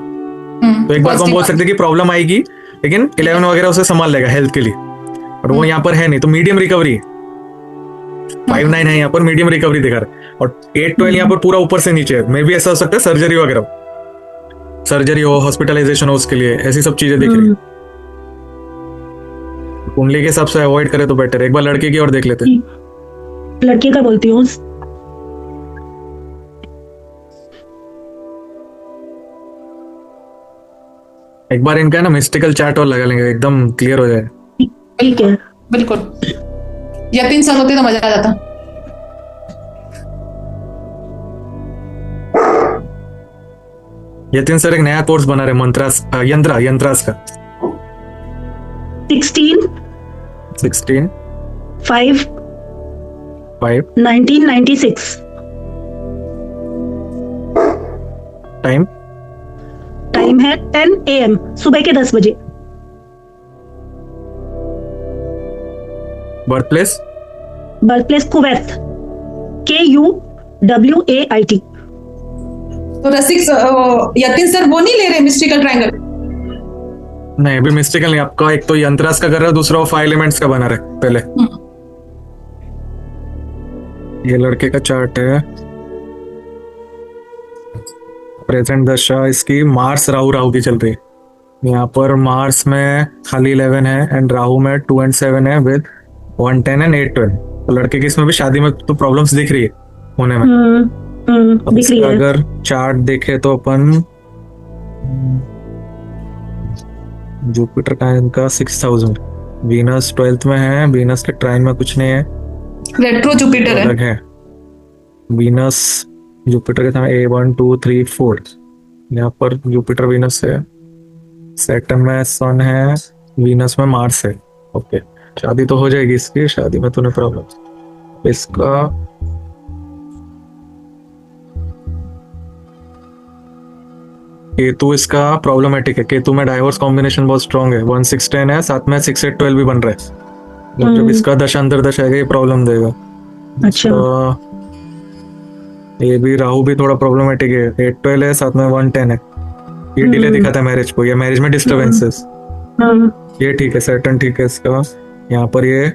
तो एक बार को हम बोल सकते कि प्रॉब्लम आएगी, लेकिन 11 वगैरह उसे संभाल लेगा हेल्थ के लिए, और वो यहाँ पर है नहीं, तो मीडियम रिकवरी। 5-9 है यहाँ पर, मीडियम रिकवरी दिखा रहा है, और 8-12 यहाँ पर पूरा ऊपर से नीचे है। मे भी ऐसा हो सकता है सर्जरी वगैरह, सर्जरी हो, हॉस्पिटलाइजेशन हो, उसके लिए ऐसी सब चीजें दिख रही है। कुंडली के हिसाब से अवॉइड करे तो बेटर है। एक बार लड़के की और देख लेते हैं। लड़के का बोलती हूँ। एक बार इनका ना मिस्टिकल चार्ट और लगा लेंगे, एकदम क्लियर हो जाए। ठीक है, बिल्कुल। या 3 साल होते तो मजा आ जाता। यतिन सर एक नया कोर्स बना रहे मंत्रास यंत्रास का। 16 5 1996। टाइम है 10 AM, सुबह के 10 बजे। Birth place Kuwait, KUWAIT। तो रसिक यतिन सर वो नहीं ले रहे मिस्टिकल ट्रायंगल? नहीं, अभी मिस्टिकल नहीं। आपका एक तो यंत्रास का कर रहा है, दूसरा वो 5 एलिमेंट्स का बना रहा है पहले। ये लड़के का चार्ट है, प्रेजेंट दशा इसकी मार्स राहु की चल रही है। यहाँ पर मार्स में खाली 11 है एंड राहु में 2 and 7 है विद 1, 10 and 8, 12। तो लड़के की इसमें भी शादी में तो प्रॉब्लम्स दिख रही है होने में। अब दिख रही है। अगर चार्ट देखे तो अपन जुपिटर का इनका 6,000, वीनस 12th में है, वीनस के ट्राइन में कुछ नहीं है, रेट्रो जुपिटर अलग है। वीनस जुपिटर के सामने 1, 2, 3, 4, यहाँ पर जुपिटर वीनस है, सैटर्न में सन है, वीनस में मार्स है। ओके, शादी तो हो जाएगी इसकी, शादी में तो नहीं प्रॉब्लम। इसका केतु इसका प्रॉब्लमेटिक है, केतु में डाइवोर्स कॉम्बिनेशन बहुत स्ट्रॉन्ग है, 1, 6, 10 है, साथ में 6, 8, 12 भी बन रहा है। जब इसका दशा अंतर दशा है ये प्रॉब्लम देगा। अच्छा, ये भी राहु भी थोड़ा प्रॉब्लमेटिक है, 8, 12 है, साथ में 1, 10 है। ये डिले दिखाता है मैरिज को, या मैरिज में डिस्टर्बेंसेस। ये ठीक है, सैटर्न ठीक है इसका। यहाँ पर ये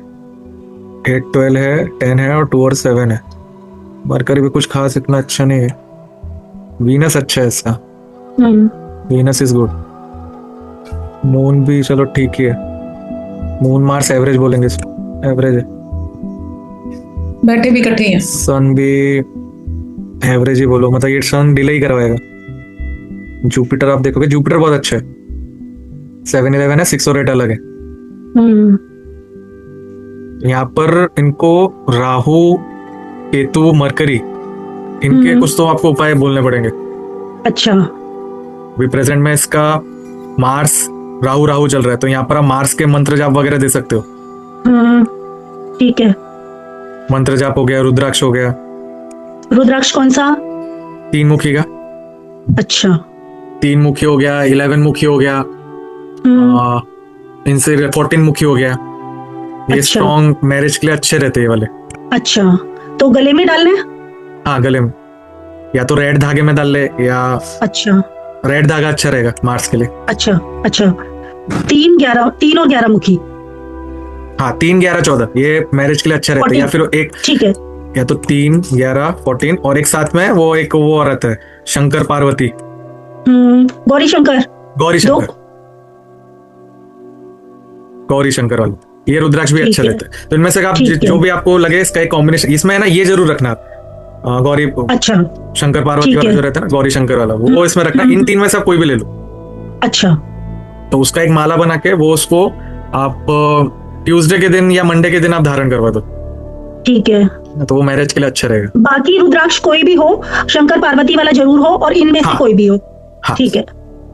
8, 12 है, 10 है और 2 और 7 है। मरकरी भी कुछ खास इतना अच्छा नहीं है। वीनस अच्छा है इसका, वीनस इज गुड। मून भी चलो ठीक ही है, मून मार्स एवरेज बोलेंगे इसको, एवरेज है। बैठे भी इकट्ठे हैं। सन भी एवरेज ही बोलो, मतलब ये सन डिले ही करवाएगा। जुपिटर आप देखोगे, जुपिटर बहुत अच्छा है, 7, 11 है, 6 और 8 अलग है। यहाँ पर इनको राहु, केतु, मरकरी, इनके कुछ तो आपको उपाय बोलने पड़ेंगे। अच्छा, अभी प्रेजेंट में इसका मार्स राहु चल रहा है, तो यहाँ पर आप मार्स के मंत्र जाप वगैरह दे सकते हो। ठीक है। मंत्र जाप हो गया, रुद्राक्ष हो गया। रुद्राक्ष कौन सा? 3 मुखी का। अच्छा, 3 मुखी हो गया, 11 मुखी हो गया, इनसे 14 मुखी हो गया। ये स्ट्रॉन्ग मैरिज के लिए अच्छे रहते हैं ये वाले। अच्छा, तो गले में डालने? हाँ, गले में, या तो रेड धागे में डाल ले, या अच्छा रेड धागा अच्छा रहेगा मार्स के लिए। अच्छा अच्छा, 3 और 11 मुखी। हाँ 3, 11, 14 ये मैरिज के लिए अच्छा रहता है। या फिर एक, ठीक है, या तो 3, 11, 14 और एक साथ में वो एक वो औरत है शंकर पार्वती, गौरी शंकर। गौरी शंकर वाला, ये रुद्राक्ष भी अच्छा रहता है। तो इनमें से आप जो भी आपको लगे इसका एक कॉम्बिनेशन, इसमें है ना ये जरूर रखना गौरी, अच्छा, शंकर पार्वती वाला जो रहता है ना गौरी शंकर वाला, वो इसमें रखना। इन 3 में से आप कोई भी ले लो। अच्छा, तो उसका एक माला बना के वो उसको आप ट्यूसडे के दिन या मंडे के दिन आप धारण करवा दो। ठीक है, तो वो मैरिज के लिए अच्छा रहेगा। बाकी रुद्राक्ष कोई भी हो, शंकर पार्वती वाला जरूर हो, और इनमें से कोई भी हो। हाँ। ठीक है।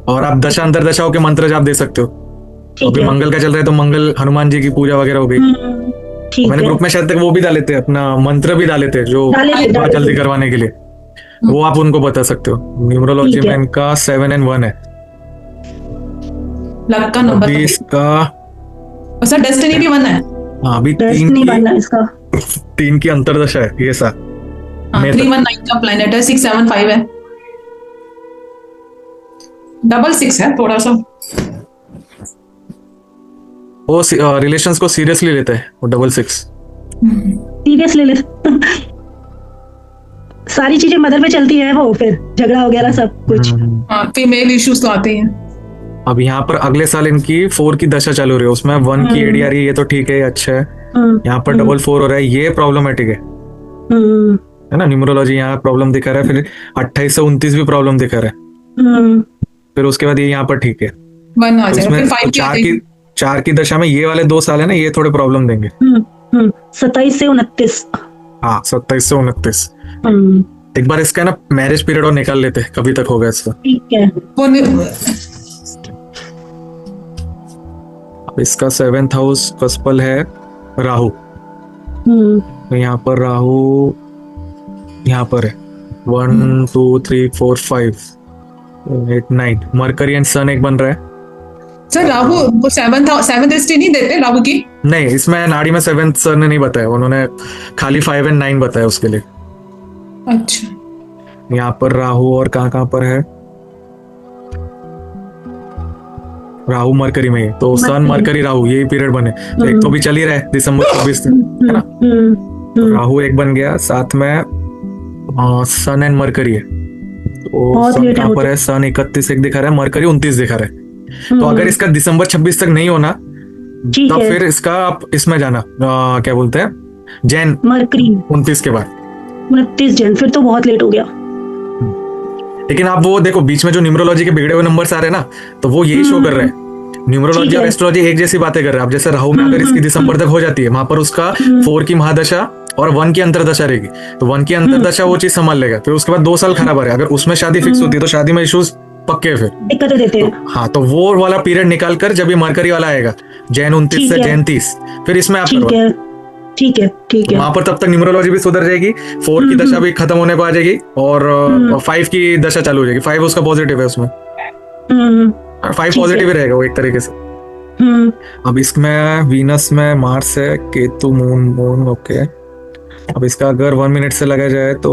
और आप दशा अंतर दशाओं के मंत्र आप दे सकते हो। ठीक अभी है, मंगल का चल रहा है तो मंगल हनुमान जी की पूजा वगैरह हो गई। ठीक मैंने है। ग्रुप में शायद तक वो भी डाले थे, अपना मंत्र भी डाले थे जो डाले जल्दी थे। करवाने के लिए, वो आप उनको बता सकते हो। न्यूमरोलॉजी में इनका 7 और 1 है। लक का नंबर अभी इसका सर डेस्टिनी भी 1 है। हाँ अभी 3 की अंतरदशा है ये सा। 319 का प्लैनेट है, 675 है, 66 है थोड़ा सा। वो रिलेशंस को सीरियसली लेते हैं वो 66। सीरियसली ले सारी चीजें मदर पे चलती है, वो फिर झगड़ा वगैरह सब कुछ। हाँ, फीमेल इश्यूज तो आते हैं। अब यहाँ पर अगले साल इनकी 4 की दशा चालू रही है, उसमें 1 की एडी आ रही है, ये तो ठीक है, अच्छा है। यहाँ पर 4 हो रहा है, ये प्रॉब्लमेटिक है ना। न्यूमरोलॉजी यहाँ प्रॉब्लम दिखा रहा है, फिर 28 से 29 भी प्रॉब्लम दिखा रहा है, फिर उसके बाद ये यहाँ पर ठीक है। 1 आ जाएगा, फिर 5 4 की दशा में ये वाले 2 साल है ना, ये थोड़े प्रॉब्लम देंगे। 27 से 29। हाँ 27 से 29। एक बार इसका ना मैरिज पीरियड और निकाल लेते हैं, कभी तक होगा इसका। ठीक है। अब इसका 7th हाउस का स्पेल है राहु। तो यहाँ पर राहु यहाँ पर है 1 2 3 4 5 8 9 मरकरी एंड सन एक बन रहा है। सर राहु वो 7th दृष्टि नहीं देते राहु की? नहीं, इसमें नाड़ी में 7th सर ने नहीं बताया, उन्होंने खाली 5 और 9 बताया उसके लिए। अच्छा, यहाँ पर राहु और कहाँ पर है, राहु मरकरी में, तो सन मरकरी राहु यही पीरियड बने। तो एक तो भी चल ही रहा है दिसंबर 24 है ना। तो राहु एक बन गया, साथ में सन एंड मरकरी है। तो सन कहाँ पर है, सन 31 एक दिखा रहा है, मरकरी 29 दिखा रहा है। तो अगर इसका दिसंबर 26 तक नहीं होना तो फिर इसका आप इसमें जाना, क्या बोलते हैं, जैन मरकरी 29 के बाद, 29 जन, फिर तो बहुत लेट हो गया। लेकिन आप वो देखो बीच में जो न्यूमरोलॉजी के बिगड़े हुए नंबर्स आ रहे हैं ना, तो वो यही शो कर रहे हैं। न्यूमरोलॉजी और एस्ट्रोलॉजी एक जैसी बातें कर रहे हैं। अब जैसे राहु में अगर इसकी दिसंबर तक हो जाती है, वहां पर उसका 4 की महादशा और 1 की अंतरदशा रहेगी, तो 1 की अंतरदशा वो चीज संभाल लेगा। फिर उसके बाद 2 साल खराब आ रहा है, अगर उसमें शादी फिक्स होती है तो शादी में इश्यूज पक्के फिर दिक्कतें देते हैं। हाँ, तो वो वाला पीरियड निकाल कर जब ये मरकरी वाला आएगा, जैन 29 से जैन 30, फिर इसमें आप ठीक है, ठीक है, ठीक है। वहां पर तब तक न्यूमरोलॉजी भी सुधर जाएगी, 4 की दशा भी खत्म होने को आ जाएगी, और 5 की दशा चालू हो जाएगी। 5 उसका पॉजिटिव है, उसमें 5 पॉजिटिव ही रहेगा वो एक तरीके से। अब इसमें वीनस में मार्स है, केतु मून ओके। अब इसका अगर 1 मिनट से लगा जाए तो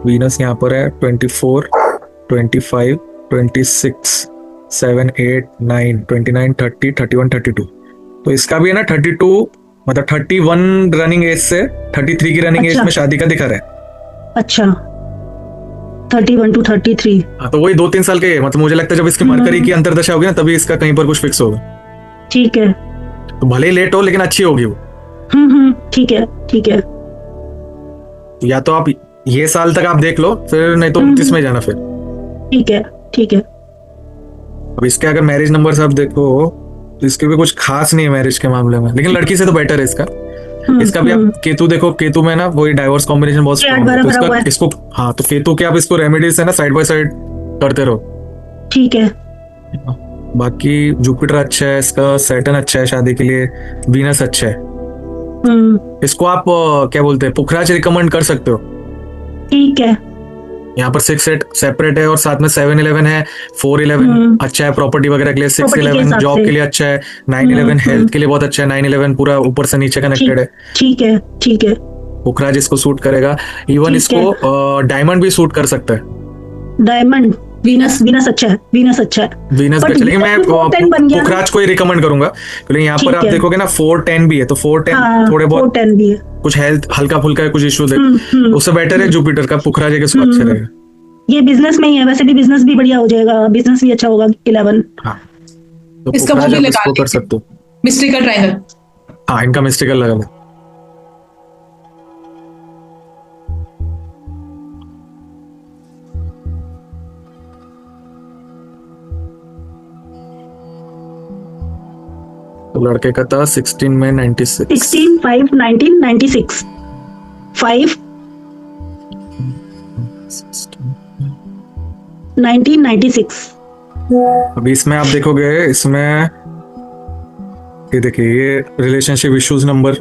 वीनस यहाँ पर है 24 25 26 7 8 9 29 30 31 32। तो इसका भी है ना 32, मतलब 31 रनिंग एज से 33 की रनिंग एज में शादी का दिखा रहा है। अच्छा, 31 to 33। हाँ, तो वही 2-3 साल के, मतलब मुझे लगता है जब इसकी मरकरी की अंतरदशा होगी ना, तभी इसका कहीं पर कुछ फिक्स होगा। ठीक है, तो भले ही लेट हो लेकिन अच्छी होगी वो। ठीक है, ठीक है। या तो आप ये साल तक आप देख लो, फिर नहीं तो 29 में जाना फिर। ठीक है, ठीक है। अब इसके अगर मैरिज नंबर आप देखो तो इसके भी कुछ खास नहीं है मैरिज के मामले में, लेकिन लड़की से तो बेटर है इसका। इसका भी आप केतु देखो, केतु में ना वही डाइवोर्स कॉम्बिनेशन बहुत स्ट्रांग है, तो इसका इसको हाँ, तो केतु के आप इसको रेमेडीज है ना साइड बाय साइड करते रहो। ठीक है। बाकी जुपिटर अच्छा है इसका, सैटर्न अच्छा है शादी के लिए, वीनस अच्छा है। इसको आप क्या बोलते हैं, पुखराज रिकमेंड कर सकते हो। ठीक है। यहाँ पर 6-8 सेपरेट है, और साथ में 7-11 है, 4-11 अच्छा है प्रॉपर्टी वगैरह के लिए, 6-11 जॉब के लिए अच्छा है, 9-11 हेल्थ के लिए बहुत अच्छा है, 9-11 पूरा ऊपर से नीचे कनेक्टेड है। ठीक है, ठीक है। पुखराज इसको सूट करेगा। इवन इसको डायमंड भी सूट कर सकता है। डायमंड वीनस वीनस अच्छा है, वीनस अच्छा है। वीनस But पे चलेंगे। मैं 410 बन गया। पुखराज को ही रिकमेंड करूंगा, क्योंकि यहाँ पर ठीक आप है। देखोगे ना 410 भी है, तो 410 थोड़े बहुत 410 भी है। कुछ हेल्थ हल्का फुल्का कुछ इशू है, उससे बेटर है जुपिटर का। पुखराज के उसको अच्छा रहेगा। ये बिजनेस में ही है, वैसे भी बिजनेस भी बढ़िया हो जाएगा, बिजनेस भी अच्छा होगा 11। हाँ, तो इसका वो पुखराज भी आप लगा इसको कर दीजिए। सकते हो। मिस्ट्रिकल ट्रायंगल। हाँ, इनका मिस्टिकल लगा लो। तो लड़के का था 16 में 96। 16 5 1996 5 1996। अभी इसमें आप देखोगे, इसमें ये देखिए, ये रिलेशनशिप इश्यूज नंबर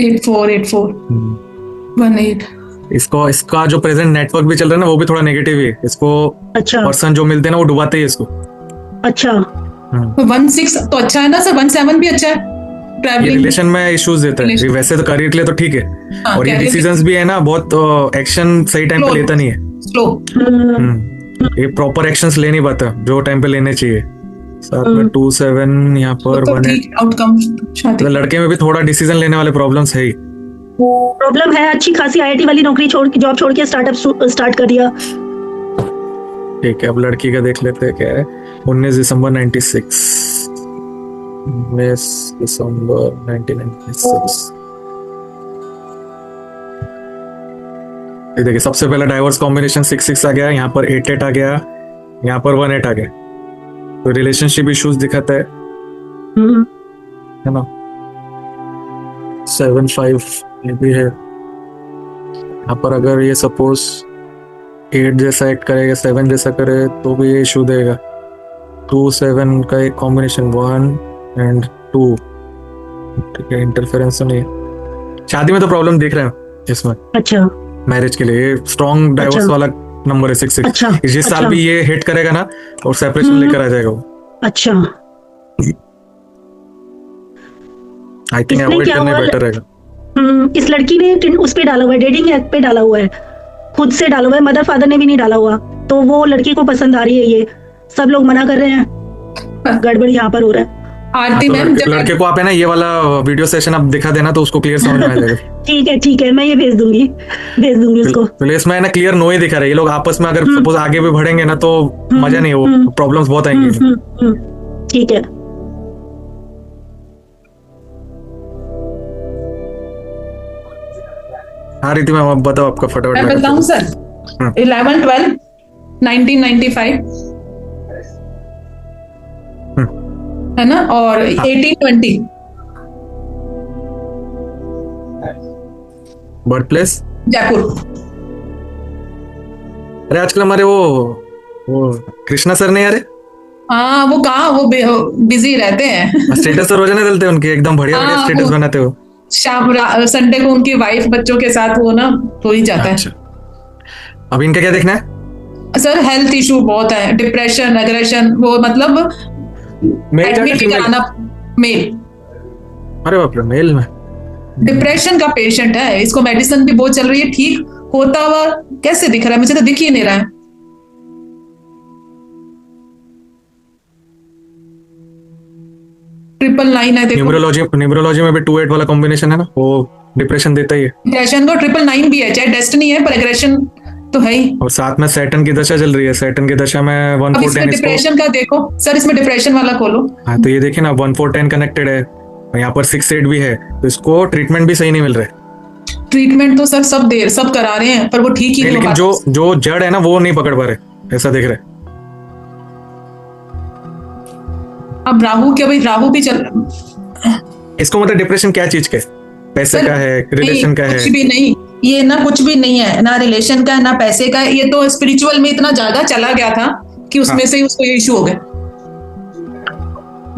848418। इसको, इसका जो प्रेजेंट नेटवर्क भी चल रहा है ना, वो भी थोड़ा नेगेटिव है। इसको अच्छा पर्सन जो मिलते हैं ना, वो डुबाते ही इसको। अच्छा। 16 तो अच्छा है ना सर, 17 भी अच्छा है। ये ट्रैवलिंग रिलेशन में इश्यूज देता है। ये वैसे तो करियर के लिए तो ठीक है, हाँ, और ये career डिसीजंस भी है ना, बहुत एक्शन सही टाइम पे Slow. लेता नहीं है। स्लो। ये प्रॉपर एक्शंस ले नहीं पाता जो टाइम पे लेने चाहिए। साथ में 27 यहाँ पर तो 1 ठीक आउटकम शादी। मतलब लड़के में भी थोड़ा डिसीजन लेने वाले प्रॉब्लम्स है ही। प्रॉब्लम है, अच्छी खासी आईआईटी वाली नौकरी छोड़ के, जॉब छोड़ के स्टार्टअप स्टार्ट कर दिया। ठीक है, अब लड़की का देख लेते हैं क्या है। 19 दिसंबर 96। 19 दिसंबर 1996। ये देखिए, सबसे पहला डाइवर्स कॉम्बिनेशन 6-6 आ गया, यहाँ पर 8-8 आ गया, यहाँ पर 1-8 आ गया। तो रिलेशनशिप इश्यूज दिखाता है ना। 7-5 ये भी है। यहाँ पर अगर ये सपोज 8 जैसा एक्ट करेगा, 7 जैसा करे, तो भी ये इशू देगा। 2-7 का एक कॉम्बिनेशन 1 and 2। ठीक है, इंटरफेरेंस तो नहीं है। शादी में तो प्रॉब्लम दिख रहा है इसमें। अच्छा मैरिज के लिए स्ट्रॉन्ग डाइवोर्स अच्छा। वाला नंबर है 6-6। अच्छा, जिस साल अच्छा। भी ये हिट करेगा ना, और सेपरेशन लेकर आ जाएगा वो। अच्छा। आई थिंक इसने अवॉइड क्या करना हुआ? बेटर रहेगा। इस लड़की ने उस पे डाला हुआ है, डेटिंग ऐप पे डाला हुआ है, खुद से डाला हुआ है, मदर फादर ने भी नहीं डाला हुआ। तो वो लड़की को पसंद आ रही है, ये सब लोग मना कर रहे हैं, गड़बड़ यहाँ पर हो रहा है। आरती तो मैम लड़के को आप है ना, ये वाला वीडियो सेशन आप दिखा देना, तो उसको क्लियर समझ में आ जाएगा। ठीक है, मैं ये भेज दूंगी उसको। तो इसमें है ना, क्लियर नो ही दिखा रहा है। ये लोग आपस में अगर सपोज आगे भी बढ़ेंगे ना, तो मजा नहीं है, वो प्रॉब्लम्स बहुत आएंगी। ठीक है। हाँ रीति मैम, आप बताओ, आपका फटाफट मैं लगा बताऊं दो। सर। 11-12 1995 है ना, और 18-20 बर्थ प्लेस। जयपुर। अरे आजकल हमारे वो कृष्णा सर नहीं आ रहे? हाँ वो कहाँ, वो बिजी रहते हैं। स्टेटस तो रोजाना चलते हैं उनके, एकदम बढ़िया बढ़िया हाँ, स्टेटस वो- बनाते हो। शाम संडे को उनकी वाइफ बच्चों के साथ वो ना हो ही जाता अच्छा, अब इनका क्या देखना है? है सर। हेल्थ इशू बहुत है, डिप्रेशन, एग्रेशन, वो मतलब मेल का एडमिट फीमेल? कराना। मेल। अरे बाप रे, मेल में? डिप्रेशन का पेशेंट है, इसको मेडिसिन भी बहुत चल रही है, ठीक होता हुआ कैसे दिख रहा है? मुझे तो दिख ही नहीं रहा है। ट्रिपल 9 है देखो। न्यूमरोलॉजी में भी 2-8 वाला कॉम्बिनेशन है ना, वो डिप्रेशन देता ही है। डिप्रेशन को 999 भी है, चाहे डेस्टिनी है पर एग्रेशन तो है ही। और साथ में सैटर्न की दशा चल रही है। सैटर्न की दशा में अब 1-4-10 इसमें इसको। डिप्रेशन का देखो सर, इसमें डिप्रेशन वाला खोलो। हाँ, तो ये देखिए ना, 1-4-10 कनेक्टेड है, और यहाँ पर 6-8 भी है, तो इसको ट्रीटमेंट भी सही नहीं मिल रहा है। ट्रीटमेंट तो सर सब करा रहे हैं, पर वो ठीक ही नहीं हो लेकिन पाता। जो जड़ है ना, वो नहीं पकड़ पा रहे, ऐसा दिख रहा है। अब राहु क्या भाई, राहु भी चल। इसको मतलब डिप्रेशन क्या चीज का है? पैसे का है, रिलेशन का है? कुछ भी नहीं, ये ना कुछ भी नहीं है, ना रिलेशन का है ना पैसे का है। ये तो स्पिरिचुअल में इतना ज्यादा चला गया था कि उसमें से ही उसको ये इशू हो गया।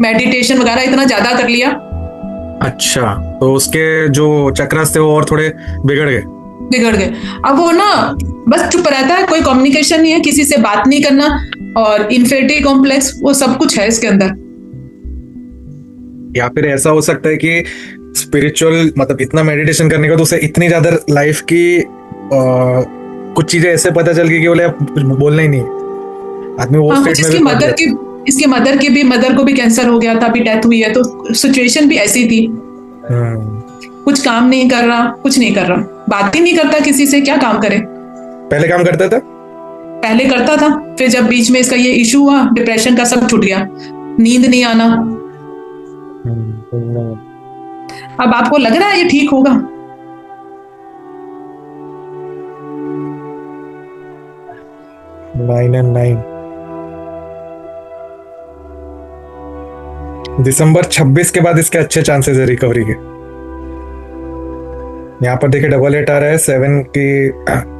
मेडिटेशन वगैरह इतना ज्यादा कर लिया। अच्छा, तो उसके जो चक्रास थे वो और थोड़े बिगड़ गए। अब वो ना बस चुप रहता है, कोई कम्युनिकेशन नहीं है, किसी से बात नहीं करना, और इन्फिनिटी कॉम्प्लेक्स, वो सब कुछ है इसके अंदर। या फिर ऐसा हो सकता है कि स्पिरिचुअल मतलब इतना मेडिटेशन करने का तो उसे इतनी ज्यादा लाइफ की कुछ चीजें ऐसे पता चल गई कि बोले अब कुछ बोलना ही नहीं। आदमी वो हाँ, स्टेट में इसकी भी पहुंच मदर जाता है। इसके मदर को भी कैंसर हो गया था, अभी डेथ हुई है, तो सिचुएशन भी ऐसी थी। कुछ काम नहीं कर रहा, कुछ नहीं कर रहा, बात ही नहीं करता किसी से, क्या काम करे। पहले काम करता था, पहले करता था, फिर जब बीच में इसका ये इशू हुआ डिप्रेशन का, सब छूट गया, नींद नहीं आना। अब आपको लग रहा है ये ठीक होगा? Nine and nine. दिसंबर 26 के बाद इसके अच्छे चांसेस है रिकवरी के। यहाँ पर देखिए 88 आ रहा है, 7 की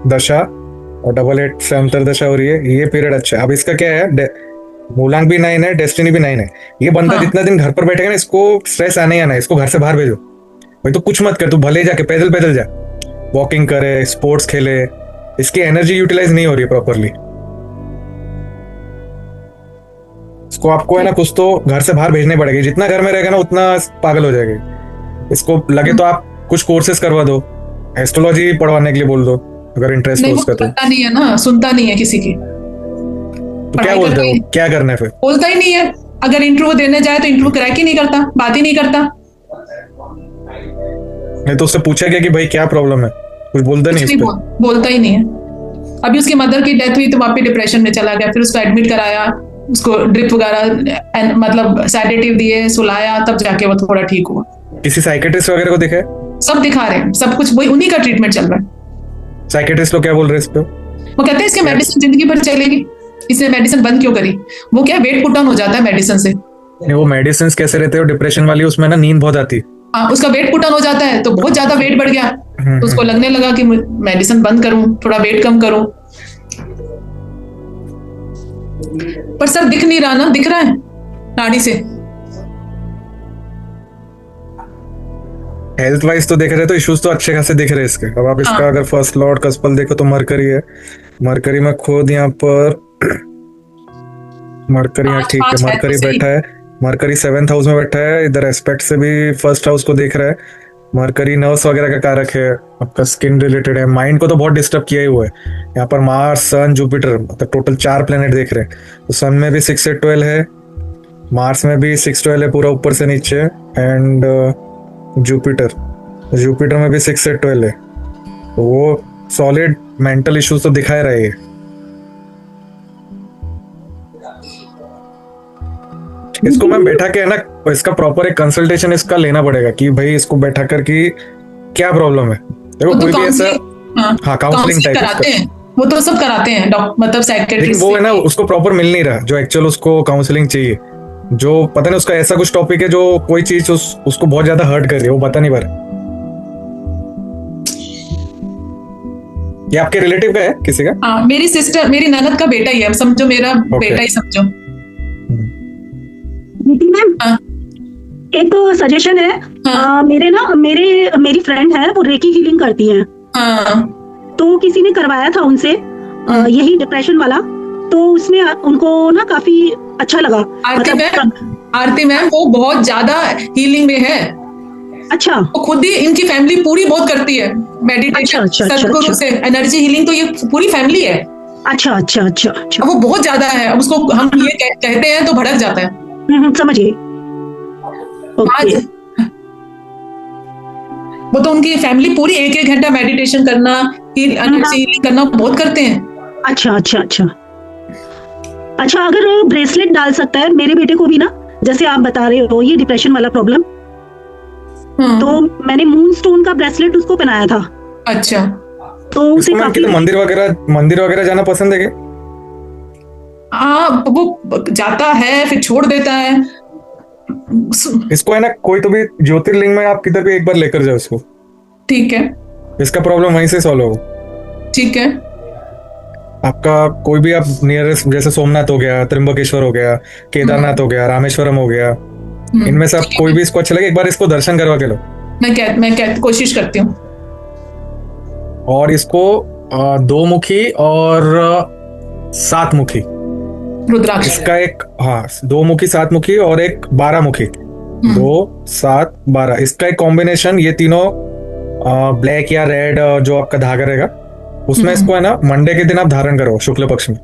दशा और 88 से अंतरदशा हो रही है, ये पीरियड अच्छा है। अब इसका क्या है, मूलांक भी 9 है, डेस्टिनी भी 9 है। ये बंदा जितना दिन घर पर बैठेगा ना, इसको स्ट्रेस आने ही आना है, इसको घर से बाहर भेजो भाई। तो कुछ मत कर, तू भले जाके पैदल पैदल जा, वॉकिंग करे, स्पोर्ट्स खेले, इसकी एनर्जी यूटिलाइज नहीं हो रही है प्रॉपरली। इसको आपको है ना कुछ तो घर से बाहर भेजने पड़ेगी, जितना घर में रहेगा ना उतना पागल हो जाएगा। इसको लगे तो आप कुछ कोर्सेस करवा दो, एस्ट्रोलॉजी पढ़वाने के लिए बोल दो अगर इंटरेस्ट हो उसका। तो पता नहीं है ना, सुनता नहीं है किसी की। तो क्या बोलते हो, क्या करना है फिर? बोलता ही नहीं है। अगर इंटरव्यू देने जाए तो इंटरव्यू क्रैक ही नहीं करता, बात ही नहीं करता। नहीं तो उससे पूछा गया कि भाई क्या प्रॉब्लम है, कुछ बोलता नहीं, बोलता ही नहीं है। अभी उसकी मदर की डेथ हुई तो वापस डिप्रेशन में चला गया, फिर उसको एडमिट कराया, उसको ड्रिप वगैरह मतलब सेडेटिव दिए, सुलाया, तब जाके वो थोड़ा ठीक हुआ। किसी साइकेट्रिस्ट वगैरह को दिखा है? सब दिखा रहे हैं, सब कुछ वही उन्हीं का ट्रीटमेंट चल रहा है। साइकेट्रिस्ट लोग क्या बोल रहे हैं इस पे? वो कहते हैं इसके मेडिसिन जिंदगी भर चलेगी, इसने मेडिसिन बंद क्यों करी? वो क्या वेट पुट डाउन हो जाता है मेडिसिन से। नहीं, वो मेडिसिन कैसे रहते हो डिप्रेशन वाली, उसमें ना नींद बहुत आती है। हाँ, उसका वेट पुट डाउन हो जाता है, तो बहुत ज्यादा वेट बढ़ गया, तो उसको लगने लगा कि मेडिसिन बंद करूं, थोड़ा वेट कम करूं। पर सर दिख नहीं रहा ना, दिख रहा है नाड़ी से। हेल्थ वाइज तो देख रहे तो इश्यूज तो अच्छे खासे दिख रहे हैं इसके। अब आप इसका अगर फर्स्ट लॉर्ड कस्पल देखो तो मरकरी है, मरकरी में खुद यहाँ पर मरकरी, यहाँ ठीक है, मरकरी बैठा है, मरकरी 7th हाउस में बैठा है, इधर एस्पेक्ट से भी फर्स्ट हाउस को देख रहा है। मरकरी नर्व्स वगैरह का कारक है, आपका स्किन रिलेटेड है, माइंड को तो बहुत डिस्टर्ब किया ही हुआ है। यहाँ पर मार्स, सन, जुपिटर, मतलब टोटल 4 प्लेनेट देख रहे हैं। तो सन में भी 6 से 12 है, मार्स में भी 6-12 है पूरा ऊपर से नीचे, एंड जुपिटर में भी 6 से 12 है। तो वो सॉलिड मेंटल इश्यूज तो दिखा रहा है। इसको मैं बैठा के है ना, इसका प्रॉपर एक कंसल्टेशन इसका लेना पड़ेगा कि भाई इसको बैठा कर कि क्या प्रॉब्लम है। देखो कोई भी ऐसा, हाँ काउंसलिंग टाइप कराते हैं, वो तो सब कराते हैं मतलब साइकियाट्रिस्ट, वो है ना उसको प्रॉपर मिल नहीं रहा जो एक्चुअल उसको काउंसलिंग चाहिए। जो पता नहीं उसका ऐसा कुछ टॉपिक है जो कोई चीज उसको बहुत ज्यादा हर्ट कर रही है, वो बता नहीं पा रहा। ये आपके रिलेटिव का है किसी का? हाँ, मेरी सिस्टर, मेरी ननद का बेटा ही है, समझो मेरा बेटा ही समझो। मैम एक सजेशन है, मेरी फ्रेंड है, वो रेकी हीलिंग करती है। तो किसी ने करवाया था उनसे यही डिप्रेशन वाला, तो उसमें उनको ना काफी अच्छा लगा। आरती मैम वो बहुत ज्यादा हीलिंग में है। अच्छा, वो खुद ही, इनकी फैमिली पूरी बहुत करती है मेडिटेशन, सदगुरु से एनर्जी हीलिंग, तो ये पूरी फैमिली है। अच्छा अच्छा अच्छा अच्छा, वो बहुत ज्यादा है, उसको हम ये कहते हैं तो भड़क जाता है। समझिए। वो तो उनकी फैमिली पूरी 1-1 घंटा मेडिटेशन करना, एनर्जी हीलिंग करना बहुत करते हैं। अच्छा अच्छा अच्छा अच्छा, अगर ब्रेसलेट डाल सकता है मेरे बेटे को भी ना, जैसे आप बता रहे हो ये डिप्रेशन वाला प्रॉब्लम, तो मैंने मून स्टोन का ब्रेसलेट उसको पहनाया था। अच्छा, तो उसे काफी मंदिर वगैरह जाना पसंद है क्या? हाँ, वो जाता है फिर छोड़ देता है। इसको है ना कोई तो भी ज्योतिर्लिंग में आप किधर भी एक बार लेकर जाओ इसको। ठीक है, इसका प्रॉब्लम वहीं से सॉल्व होगा। ठीक है, आपका कोई भी आप नियरेस्ट, जैसे सोमनाथ हो गया, त्र्यंबकेश्वर हो गया, केदारनाथ हो गया, रामेश्वरम हो गया, इनमें से आप कोई भी इसको अच्छा लगे एक बार इसको दर्शन करवा के लो। मैं कोशिश करती हूँ। और इसको 2 मुखी और 7 मुखी रुद्राक्ष, इसका एक, हाँ 2 मुखी 7 मुखी और एक 12 मुखी, 2 7 12, इसका एक कॉम्बिनेशन, ये तीनों ब्लैक या रेड जो आपका धागा रहेगा उसमें इसको है ना मंडे के दिन आप धारण करो शुक्ल पक्ष में।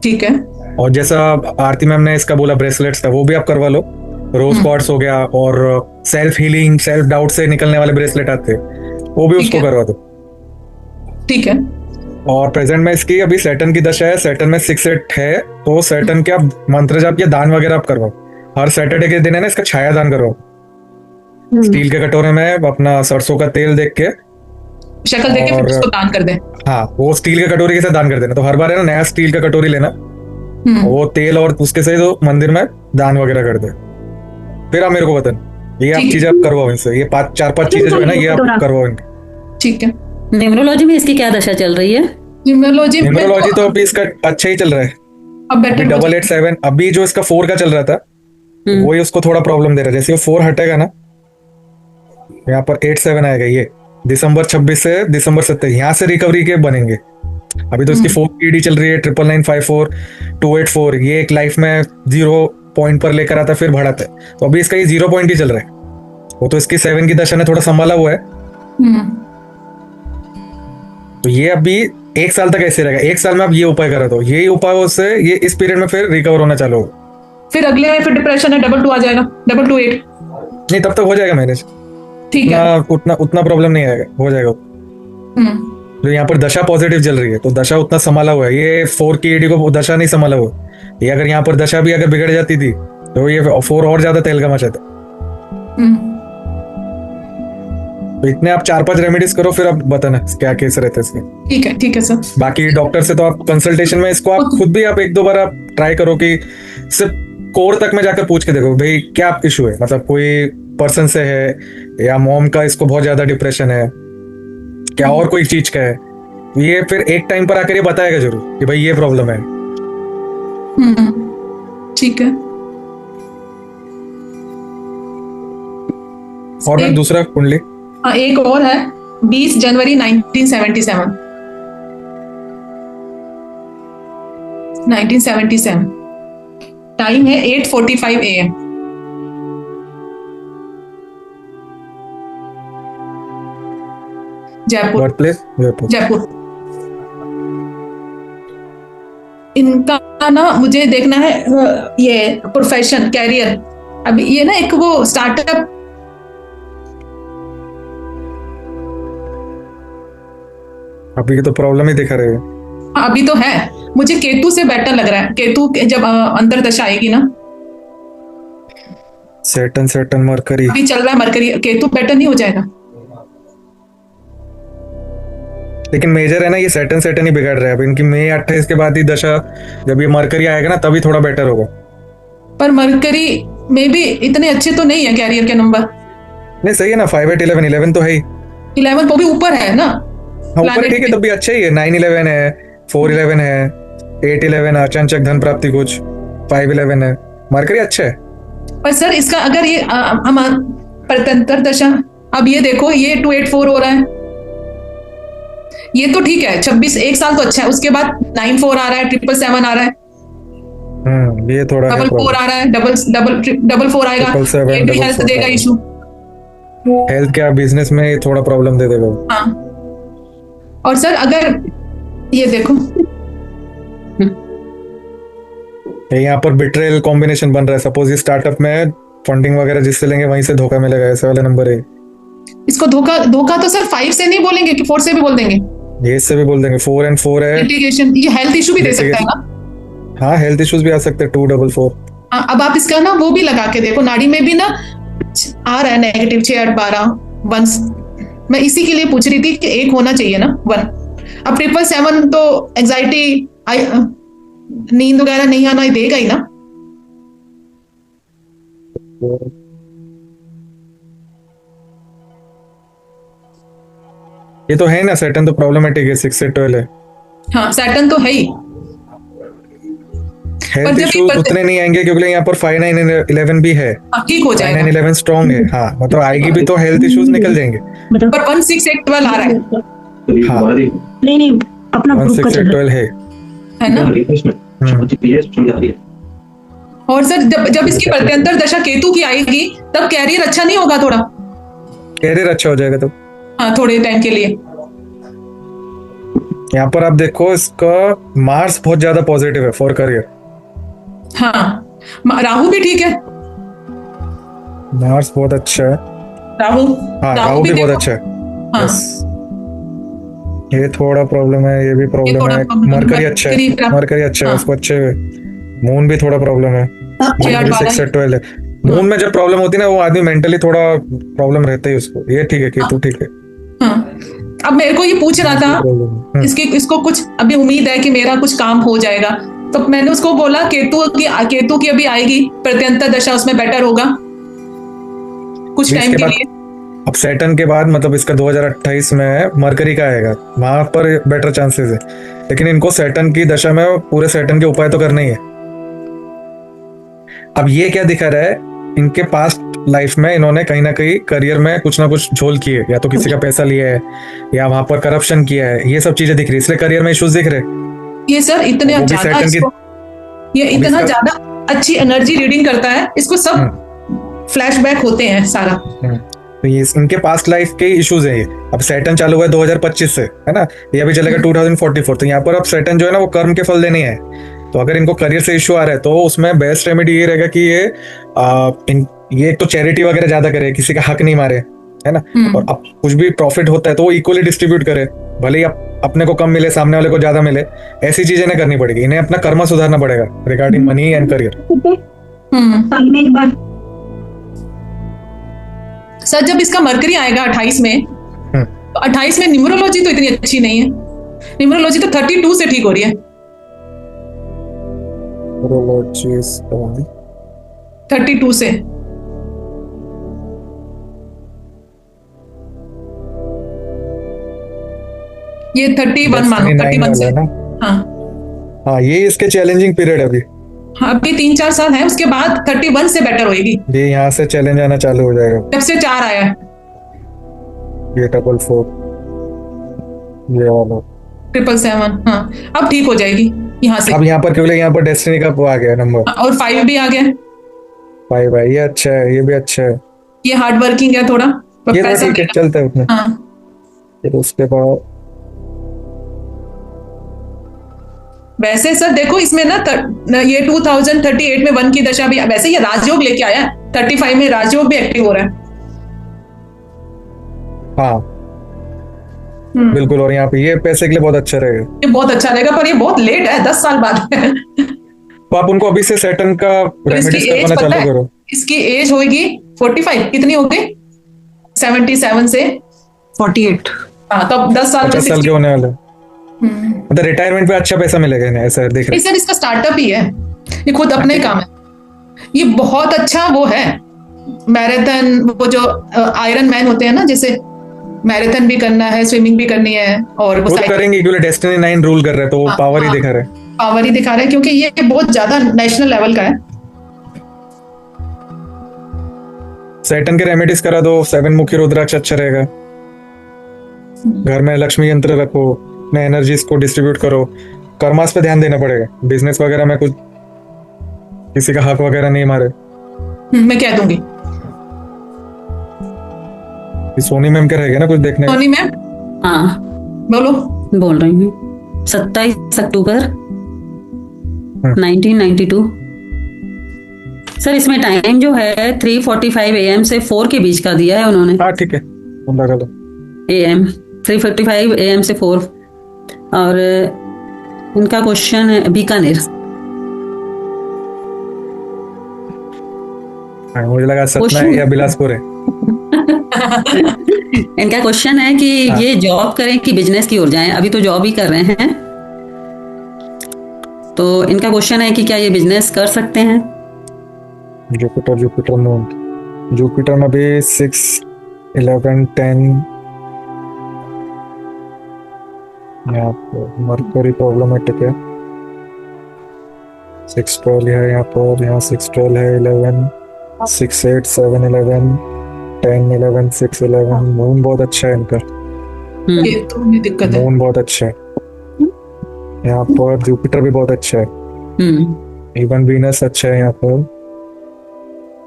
ठीक है। और जैसा आरती मैम ने इसका बोला ब्रेसलेट्स का, वो भी आप करवा लो। रोज क्वार्ट्स हो गया, और सेल्फ हीलिंग, सेल्फ डाउट से निकलने वाले ब्रेसलेट आते हैं, वो भी उसको करवा दो। ठीक है। और प्रेजेंट में इसकी अभी सैटर्न की दशा है, सैटर्न में 6-8 है, तो सैटर्न के आप मंत्र जाप या दान वगैरह आप करवाओ। हर सैटरडे के दिन है ना, इसका छाया दान करवाओ। स्टील के कटोरे में अपना सरसों का तेल देख के, शक्ल देख के फिर उसको दान कर दे। हाँ, वो स्टील के कटोरी के साथ दान कर देना। तो हर बार है ना, नया स्टील का कटोरी लेना, वो तेल और उसके से तो मंदिर में दान वगैरह कर दे। फिर आप मेरे को बताना, ये आप चीजें आप करवाओ इनसे। ये 4-5 चीजें जो है ना, ये आप करवाओ इनकी। ठीक है। न्यूमरोलॉजी में इसकी क्या दशा चल रही है? न्यूमरोलॉजी तो अभी इसका अच्छा ही चल रहा है। अब बेटर 887 अभी जो इसका 4 का चल रहा था, वही उसको थोड़ा प्रॉब्लम दे रहा है। जैसे वो 4 हटेगा ना, यहाँ पर 87 आएगा। ये दिसंबर 26 से दिसंबर 27 यहाँ से रिकवरी के बनेंगे। अभी तो इसकी 4 ईडी चल रही है, 9954 284। ये एक लाइफ में 0 पॉइंट पर लेकर आता फिर बढ़ाता है, तो अभी इसका ये 0 पॉइंट ही चल रहा है। वो तो इसकी 7 की दशा ने थोड़ा संभाला हुआ है। तो ये अभी 1 साल तक ऐसे रहेगा। 1 साल में आप ये उपाय करा दो, यही उपाय से ये इस पीरियड में फिर रिकवर होना चालू होगा। फिर अगले में फिर डिप्रेशन है, 222 आ जाएगा, 228। नहीं, तब तक हो जाएगा मैनेज। ठीक है, उतना प्रॉब्लम नहीं आएगा, हो जाएगा। तो यहाँ पर दशा पॉजिटिव चल रही है, तो दशा उतना संभाला हुआ है। ये 4 की ईडी को दशा नहीं संभाला हुआ। ये अगर यहाँ पर दशा भी अगर बिगड़ जाती थी, तो ये 4 और ज्यादा तेल का मचाता। तो इतने आप 4-5 रेमेडीज करो, फिर आप बताना क्या केस रहता है इसके। ठीक है सर। बाकी डॉक्टर से तो आप कंसल्टेशन में इसको आप खुद भी आप 1-2 बार आप ट्राई करो कि सिर्फ कोर तक में जाकर पूछ के देखो, भाई क्या इशू है। मतलब कोई पर्सन से है, या मॉम का इसको बहुत ज्यादा डिप्रेशन है, क्या और कोई चीज का है। ये फिर एक टाइम पर आकर ये बताएगा जरूर कि भाई ये प्रॉब्लम है। ठीक है। और मैं दूसरा कुंडली, एक और है 20 जनवरी 1977। टाइम है 8:45 AM। Jaipur. Birth place Jaipur. इनका ना मुझे देखना है ये प्रोफेशन, कैरियर। अभी ये ना एक वो स्टार्टअप, अभी तो प्रॉब्लम ही दिखा रहे हो। अभी तो है। मुझे केतु से बेटर लग रहा है। केतु जब अंतर्दशा आएगी ना, सैटर्न मरकरी अभी चल रहा है मरकरी, केतु बेटर नहीं हो जाएगा। लेकिन मेजर है ना, ये सैटर्न ही बिगाड़ रहा है। अब इनकी मई 28 के बाद ही दशा, जब ये मरकरी आएगा ना, तभी थोड़ा बेटर होगा। पर मरकरी में भी इतने अच्छे तो नहीं है कैरियर के नंबर। नहीं, सही है ना, 5, 8, 11, 11 तो है ही। 11 वो भी ऊपर है ना, ऊपर ठीक है, तब भी अच्छा ही है। 9, 11 है, 4, 11 है, 8, 11 अचानक धन प्राप्ति कुछ, 5, 11 है। मरकरी अच्छा है। पर सर इसका अगर ये हम परतंत्र दशा, अब ये देखो ये 284 हो रहा है, ये तो ठीक है। 26 1 साल तो अच्छा है। उसके बाद 94 आ रहा है, 777 आ रहा है, ये थोड़ा 4 आ रहा है, 4 आएगा। ये भी हेल्थ देगा इशू, हेल्थ क्या बिजनेस में थोड़ा प्रॉब्लम दे देगा। हाँ। और सर अगर ये देखो, यहाँ पर बिट्रेल कॉम्बिनेशन बन रहा है। सपोज ये स्टार्टअप में फंडिंग वगैरह जिससे लेंगे वहीं से धोखा मिलेगा, ऐसे वाला नंबर है। इसको धोखा तो सर 5 से नहीं बोलेंगे कि 4 से भी बोल देंगे, ये से भी बोल देंगे। 4 and 4 है। लिटिगेशन, ये हेल्थ इशू भी दे सकता है ना। हाँ, हेल्थ इश्यूज भी आ सकते हैं। 244। अब आप इसका ना वो भी लगा के देखो, नाड़ी में भी ना आ रहा है नेगेटिव 6, 8, 12 1। मैं इसी के लिए पूछ रही थी कि 1 होना चाहिए ना 1। अब 777 तो एंजाइटी, नींद वगैरह नहीं आना देगा ही ना। ये तो है ना, सैटर्न तो प्रॉब्लमेटिक है। 6 से 12 है। हाँ, सैटर्न तो है ही। हेल्थ इश्यूज उतने नहीं आएंगे क्योंकि यहाँ पर 5, 9 and 11 भी है। ठीक हो जाएगा। 9 and 11 स्ट्रॉन्ग है। हाँ, मतलब आएगी भी तो हेल्थ इश्यूज निकल जाएंगे। पर 1, 6, 8, 12 आ रहा है। हाँ, नहीं अपना 1, 6, 8, 12 है ना। और सर जब इसकी प्रत्यंतर दशा केतु की आएगी, तब कैरियर अच्छा नहीं होगा, थोड़ा कैरियर अच्छा हो जाएगा। तो हाँ, थोड़े टाइम के लिए। यहाँ पर आप देखो इसका मार्स बहुत ज्यादा पॉजिटिव है फॉर करियर। हाँ, राहु भी ठीक है। मार्स बहुत अच्छा है। राहु, हाँ राहु भी बहुत देखो। अच्छा है। हाँ, यस, ये थोड़ा प्रॉब्लम है, ये भी प्रॉब्लम थोड़ा है। problem है। मरकरी अच्छा है, मरकरी का- मरकरी अच्छा है, हाँ। उसको अच्छे। मून भी थोड़ा प्रॉब्लम है, मून 6, 8, भी 12 6 से 12 है। मून में जब प्रॉब्लम होती है ना, वो आदमी मेंटली थोड़ा प्रॉब्लम रहता है उसको। ये ठीक है, केतु ठीक है। हाँ। अब मेरे को ये पूछ रहा था, प्रॉब्लम है। इसको कुछ अभी उम्मीद है कि मेरा कुछ काम हो जाएगा, तो मैंने उसको बोला केतु की अभी आएगी प्रत्यंतर दशा, उसमें बेटर होगा कुछ अभी टाइम इसके के बाद लिए। अब सैटर्न के बाद मतलब इसका 2028 में मरकरी का आएगा, वहां पर बेटर चांसेस है। लेकिन इनको सैटर्न की दशा में पूरे सैटर्न के उपाय तो करने ही है। अब ये क्या दिखा रहा है, इनके पास्ट लाइफ में इन्होंने कहीं ना कहीं करियर में कुछ ना कुछ झोल किए, या तो किसी का पैसा लिया है या वहां पर करप्शन किया है, ये सब चीजें दिख रही है, इसलिए करियर में इश्यूज दिख रहे। ये सर इतने वो भी ज्यादा सैटर्न की- ये इतना इसका- ज्यादा अच्छी एनर्जी रीडिंग करता है, इसको सब फ्लैशबैक होते हैं सारा। तो ये इनके पास्ट लाइफ के इश्यूज है ये। अब सैटर्न चालू हुआ है 2025 से, है ना, ये अभी चलेगा 2044। तो यहाँ पर अब सैटर्न जो है ना, वो कर्म के फल देने हैं। तो अगर इनको करियर से इश्यू आ रहा है तो उसमें बेस्ट रेमेडी ये रहेगा कि ये एक तो चैरिटी वगैरह ज्यादा करे, किसी का हक नहीं मारे, है ना। और अब कुछ भी प्रॉफिट होता है तो वो इक्वली डिस्ट्रीब्यूट करे, भले ही अपने को कम मिले, सामने वाले को ज्यादा मिले। ऐसी चीजें इन्हें करनी पड़ेगी, इन्हें अपना कर्म सुधारना पड़ेगा रिगार्डिंग मनी एंड करियर। साल में एक बार सर जब इसका मरकरी आएगा 28 में, तो 28 में न्यूमरोलॉजी तो इतनी अच्छी नहीं है। न्यूमरोलॉजी तो 32 से ठीक हो रही है, 32 से। ये 31 मान लो, 31 से। हाँ हाँ, ये इसके चैलेंजिंग पीरियड है अभी। हाँ, अभी 3-4 साल है, उसके बाद 31 से बेटर होएगी। ये यहाँ से चैलेंज आना चालू हो जाएगा। जब से 4 आया है, ये 444, ये वाला। 777, हाँ अब ठीक हो जाएगी यहाँ से। अब यहाँ पर केवल यहाँ पर डेस्टिनी का वो आ गया नंबर और 5 भी आ गया। 5 भाई, ये अच्छा है, ये भी अच्छा है। ये हार्ड वर्किंग है थोड़ा, ये तो पैसा ठीक है, देगा। चलता है उसमें। हाँ, फिर उसके बाद वैसे सर देखो इसमें ना ये 2038 में 1 की दशा भी, वैसे ये राजयोग लेके आया है। 35 में राजयोग भी एक्टिव हो रहा है। हाँ बिल्कुल। और यहाँ पे ये पैसे के लिए बहुत अच्छा रहेगा। ये बहुत अच्छा रहेगा, पर ये बहुत लेट है, 10 साल बाद है। तो आप उनको अभी से सैटर्न का रेमेडीज इसकी एज करवाना पता चालू है? करो। इसकी एज होगी 45, कितनी होगी? 77 से 48। हाँ, तो अब 10 साल में 50 साल के 60। होने वाले, मतलब रिटायरमेंट पे अच्छा पैसा मिलेगा इन्हें, ऐसा देख रहे। सर इसका स्टार्टअप ही है, ये खुद अपने काम है। ये बहुत अच्छा वो है मैराथन, वो जो आयरन मैन होते हैं ना, जैसे मैराथन भी करना है, स्विमिंग भी करनी है, और वो वो तो करेंगे क्योंकि डेस्टिनी 9 रूल कर रहे हैं, तो वो हाँ, पावर ही हाँ। दिखा रहे हैं। पावर ही दिखा रहे हैं, क्योंकि ये बहुत ज्यादा नेशनल लेवल का है। सैटर्न के रेमेडीज करा दो, 7 मुखी रुद्राक्ष अच्छा रहेगा। घर में लक्ष्मी यंत्र रखो, अपने एनर्जीज को डिस्ट्रीब्यूट करो। कर्मास पे ध्यान देना पड़ेगा, बिजनेस वगैरह में कुछ किसी का हक वगैरह नहीं मारे। मैं कह दूंगी। ये सोनी मैम के रहेगा ना कुछ देखने। सोनी मैम हाँ बोलो। बोल रही हूँ। 27 अक्टूबर 1992। सर इसमें टाइम जो है 3:45 AM से 4 के बीच का दिया है उन्होंने। हाँ ठीक है, लगा लो। AM 3:45 AM से 4। और इनका क्वेश्चन है बीकानेर। हाँ, मुझे लगा सतना क्वेश्चन- है या बिलासपुर है। इनका क्वेश्चन है कि ये जॉब करें कि बिजनेस की ओर जाएं। अभी तो जॉब ही कर रहे हैं, तो इनका क्वेश्चन है कि क्या ये बिजनेस कर सकते हैं। Jupiter moon. जुपिटर में भी 6, 11, 10 यहाँ पर मरकरी प्रॉब्लमेटिक है। 6, 12 है यहाँ पर, यहाँ 6, 12 है, 11, 6, 8, 7, 11, 10, 11, 6, 11। मून बहुत अच्छा है इनका, ये तो मुझे दिक्कत है। मून बहुत अच्छा है। यहाँ पर जुपिटर भी बहुत अच्छा है, इवन वीनस अच्छा है यहाँ पर।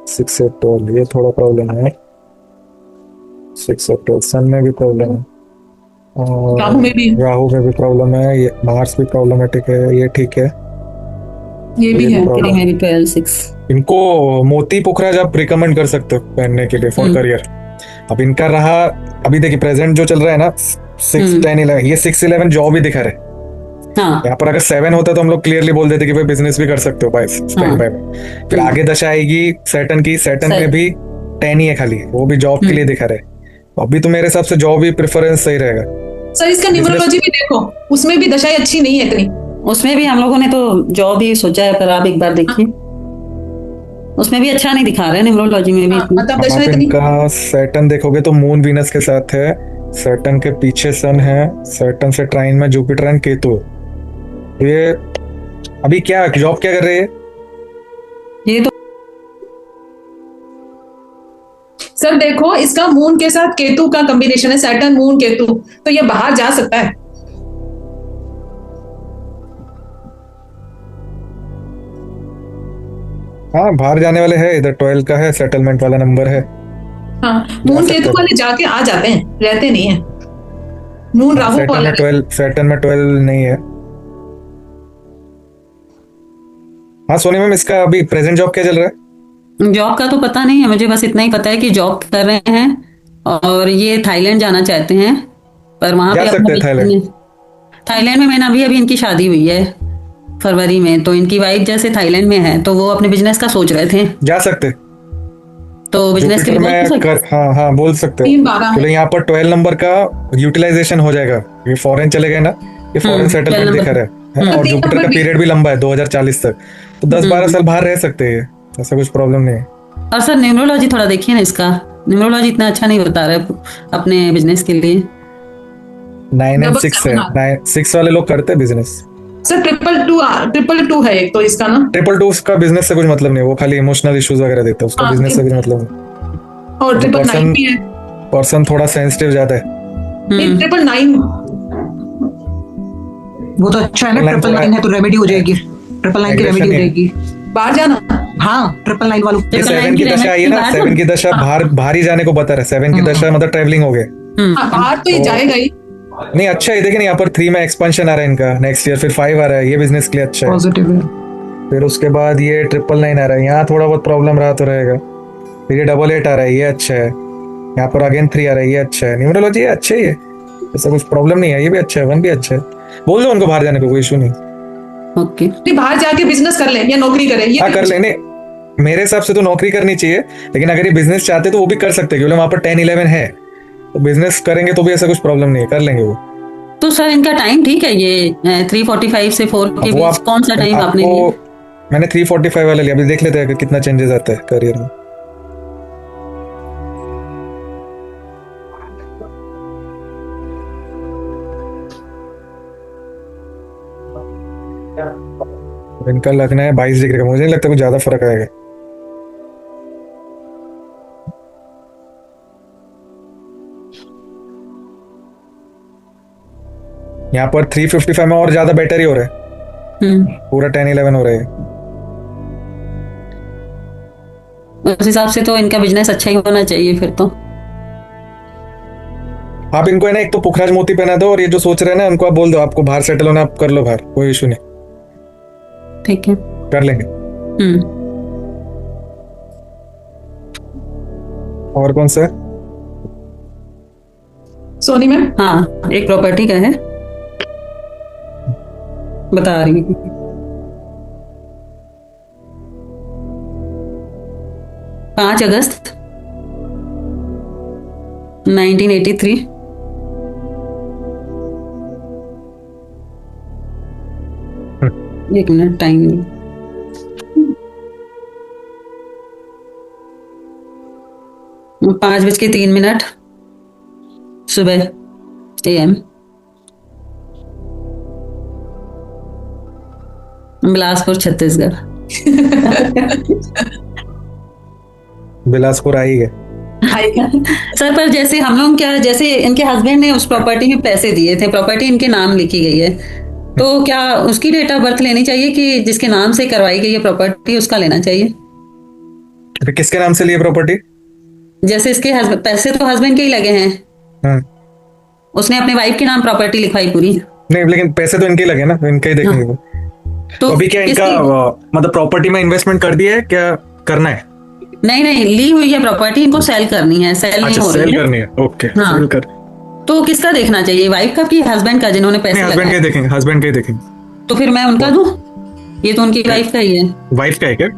6, 8, 12 ये थोड़ा प्रॉब्लम है। 6 और 12 सन में भी प्रॉब्लम है। और राहु में भी राहु में भी प्रॉब्लम है, ये मार्स भी प्रॉब्लमेटिक है, ये ठीक है। ये भी है। problem। में भी 12 6। इनको मोती पुखराज आप रिकमेंड कर सकते हो पहनने के लिए फॉर करियर। अब इनका रहा, अभी देखिए प्रेजेंट जो चल रहा है ना 6 10 11, ये 6 11 जॉब भी दिखा रहे। हाँ यहाँ पर अगर 7 होता तो हम लोग क्लियरली बोल देते कि भाई बिजनेस भी कर सकते हो बाय स्टैंड बाय में। फिर आगे दशा आएगी सैटर्न की, सैटर्न में भी 10 ही है खाली, वो भी जॉब के लिए दिखा रहे। अभी तो मेरे हिसाब से जॉब ही प्रेफरेंस सही रहेगा। सर इसका न्यूमरोलॉजी भी देखो, उसमें भी दशाएं अच्छी नहीं है इतनी। उसमें भी हम लोगों ने तो जॉब ही सोचा है, पर आप एक बार देखिए उसमें भी अच्छा नहीं दिखा रहे, न्यूमरोलॉजी में भी इतना। मतलब अब दशा आप इतनी इनका सैटर्न देखोगे तो मून वीनस के साथ है, सैटर्न के पीछे सन है, सैटर्न से ट्राइन में जुपिटर एंड केतु। ये अभी क्या जॉब क्या कर रहे हैं? ये तो सर देखो इसका मून के साथ केतु का कॉम्बिनेशन है, सैटर्न मून केतु, तो ये बाहर जा सकता है। हाँ बाहर जाने वाले हैं, इधर 12 का है, सेटलमेंट वाला नंबर है। हाँ मून केतु वाले जाके आ जाते हैं, रहते नहीं है। मून राहु वाला सैटर्न में 12 नहीं है। हाँ सोनी मैम, इसका अभी प्रेजेंट जॉब क्या चल रहा है? जॉब का तो पता नहीं है मुझे, बस इतना ही पता है कि जॉब कर रहे हैं और ये थाईलैंड जाना चाहते हैं, पर वहां जा पे सकते हैं थाईलैंड। थाईलैंड में मैंने अभी अभी इनकी शादी हुई है फरवरी में, तो इनकी वाइफ जैसे थाईलैंड में है तो वो अपने बिजनेस का सोच रहे थे, जा सकते, तो बिजनेस के जुपिटर लिए बोल में सकते हाँ हाँ बोल सकते हो। 3-12 चलो यहाँ पर 12 नंबर का यूटिलाइजेशन हो जाएगा, ये फॉरेन चले गए ना, ये फॉरेन सेटलमेंट 12 दिखा रहा है, और 3 जुपिटर नंबर का भी- पीरियड भी लंबा है 2040 तक, तो 10-12 साल बाहर रह सकते हैं, ऐसा कुछ प्रॉब्लम नहीं है। और सर न्यूमरोलॉजी थोड़ा देखिए ना, इसका न्यूमरोलॉजी इतना अच्छा नहीं बता रहा है अपने बिजनेस के लिए। 9 और 6 है, 6 वाले लोग करते हैं बिजनेस। सर 222 है एक तो इसका ना, 222 का बिजनेस से कुछ मतलब नहीं, वो खाली इमोशनल इश्यूज वगैरह देता है, उसका हाँ, बिजनेस से कुछ मतलब नहीं। और 999 भी है। पर्सन थोड़ा सेंसिटिव ज्यादा है। 999 वो तो अच्छा है ना, 999 है तो रेमेडी हो जाएगी, 999 की रेमेडी हो जाएगी। बाहर जाना। हाँ 999 वालों ये 7 की दशा आई है ना, 7 की दशा बाहर ही जाने को बता रहा है, 7 की दशा मतलब ट्रेवलिंग हो गए। हाँ, बाहर तो ये जाएगा ही। नहीं अच्छा है, देखिए यहाँ पर 3 में एक्सपेंशन आ रहा है इनका नेक्स्ट ईयर, फिर 5 आ रहा है, ये बिजनेस के लिए अच्छा है। पॉजिटिव है। फिर उसके बाद ये 999 आ रहा है, यहाँ थोड़ा बहुत प्रॉब्लम रहा तो रहेगा। फिर ये 88 आ रहा है, ये अच्छा है। यहाँ पर अगेन 3 आ रहा है, ये अच्छा है। न्यूमरोलॉजी अच्छे ही है, ऐसा कुछ प्रॉब्लम नहीं है, ये भी अच्छा है, 1 भी अच्छा है। बोल दो उनको बाहर जाने को, कोई इशू नहीं। ओके नहीं, बाहर जाके बिजनेस कर ले या नौकरी करे, ये हाँ कर लेने, मेरे हिसाब से तो नौकरी करनी चाहिए, लेकिन अगर ये बिजनेस चाहते तो वो भी कर सकते हैं, क्योंकि वहाँ पर 10-11 है, तो बिजनेस करेंगे तो भी ऐसा कुछ प्रॉब्लम नहीं है, कर लेंगे वो। तो सर इनका टाइम ठीक है, ये 3:45 से 4 के वो बीच कौन सा टाइम आपने लिया? मैंने 3:45 वाला लिया, अभी देख लेते हैं कि कितना चेंजेस आता है करियर में। इनका लगना है 22 डिग्री का, मुझे नहीं लगता कुछ ज्यादा फर्क आएगा। यहाँ पर 355 में और ज्यादा बेटर ही हो रहा है, पूरा 10-11 हो रहा है। उस हिसाब से तो इनका बिजनेस अच्छा ही होना चाहिए फिर तो। आप इनको है ना एक तो पुखराज मोती पहना दो, और ये जो सोच रहे हैं ना उनको आप बोल दो आपको बाहर सेटल होना, आप कर लो बाहर, कोई इशू नहीं, ठीक है। कर लेंगे। और कौन सा है? सोनी मैम। हाँ एक प्रॉपर्टी का है, बता रही हूँ। पाँच अगस्त 1983। एक मिनट टाइम, 5:03 सुबह AM, बिलासपुर छत्तीसगढ़। बिलासपुर आई है। सर पर जैसे हम लोग क्या, जैसे इनके हस्बैंड ने उस प्रॉपर्टी में पैसे दिए थे, प्रॉपर्टी इनके नाम लिखी गई है, तो क्या उसकी डेट ऑफ बर्थ लेनी चाहिए कि जिसके नाम से करवाई गई है प्रॉपर्टी उसका लेना चाहिए? तो किसके नाम से लिए प्रॉपर्टी? जैसे इसके पैसे तो हस्बैंड के ही लगे हैं, हाँ। उसने अपने वाइफ के नाम प्रॉपर्टी लिखवाई पूरी। नहीं लेकिन पैसे तो इनके लगे ना, इनके ही देखेंगे वो। तो अभी क्या इनका मतलब प्रॉपर्टी में इन्वेस्टमेंट कर दिया है, क्या करना है? नहीं नहीं, ली हुई है प्रॉपर्टी, इनको सेल करनी है, सेल नहीं हो सेल रही है। करनी है, ओके। हाँ। सेल कर, तो किसका देखना चाहिए, वाइफ का कि हस्बैंड का जिन्होंने पैसे हस्बैंड लगाए? के देखेंगे, हस्बैंड के देखेंगे। तो फिर मैं उनका दूं? ये तो उनकी वाइफ का ही है। वाइफ का है क्या?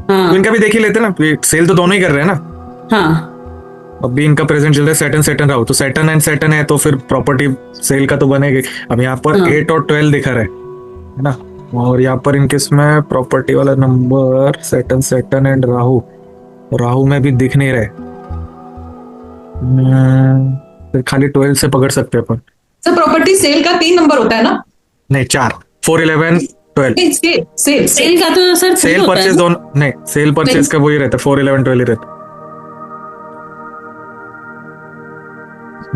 हाँ तो इनका भी देख ही लेते ना, सेल तो दोनों ही कर रहे हैं ना। हाँ। अभी इनका प्रेजेंट चल रहा है सैटर्न राहु, तो सैटर्न एंड सैटर्न है तो फिर प्रॉपर्टी सेल का तो बनेगी। अब यहाँ पर हाँ। 8 और 12 दिखा रहा है ना, और यहाँ पर इनके इसमें प्रॉपर्टी वाला नंबर सैटर्न एंड राहु में भी दिख नहीं रहे। फिर खाली 12 से पकड़ सकते हैं अपन। सर प्रॉपर्टी सेल का 3 नंबर होता है ना? नहीं 4, 4, 11, 12। नहीं, सेल सेल का तो सर सेल होता है परचेज ना? दोनों नहीं, सेल परचेज का वही रहता है, 4, 11, 12 ही रहता है।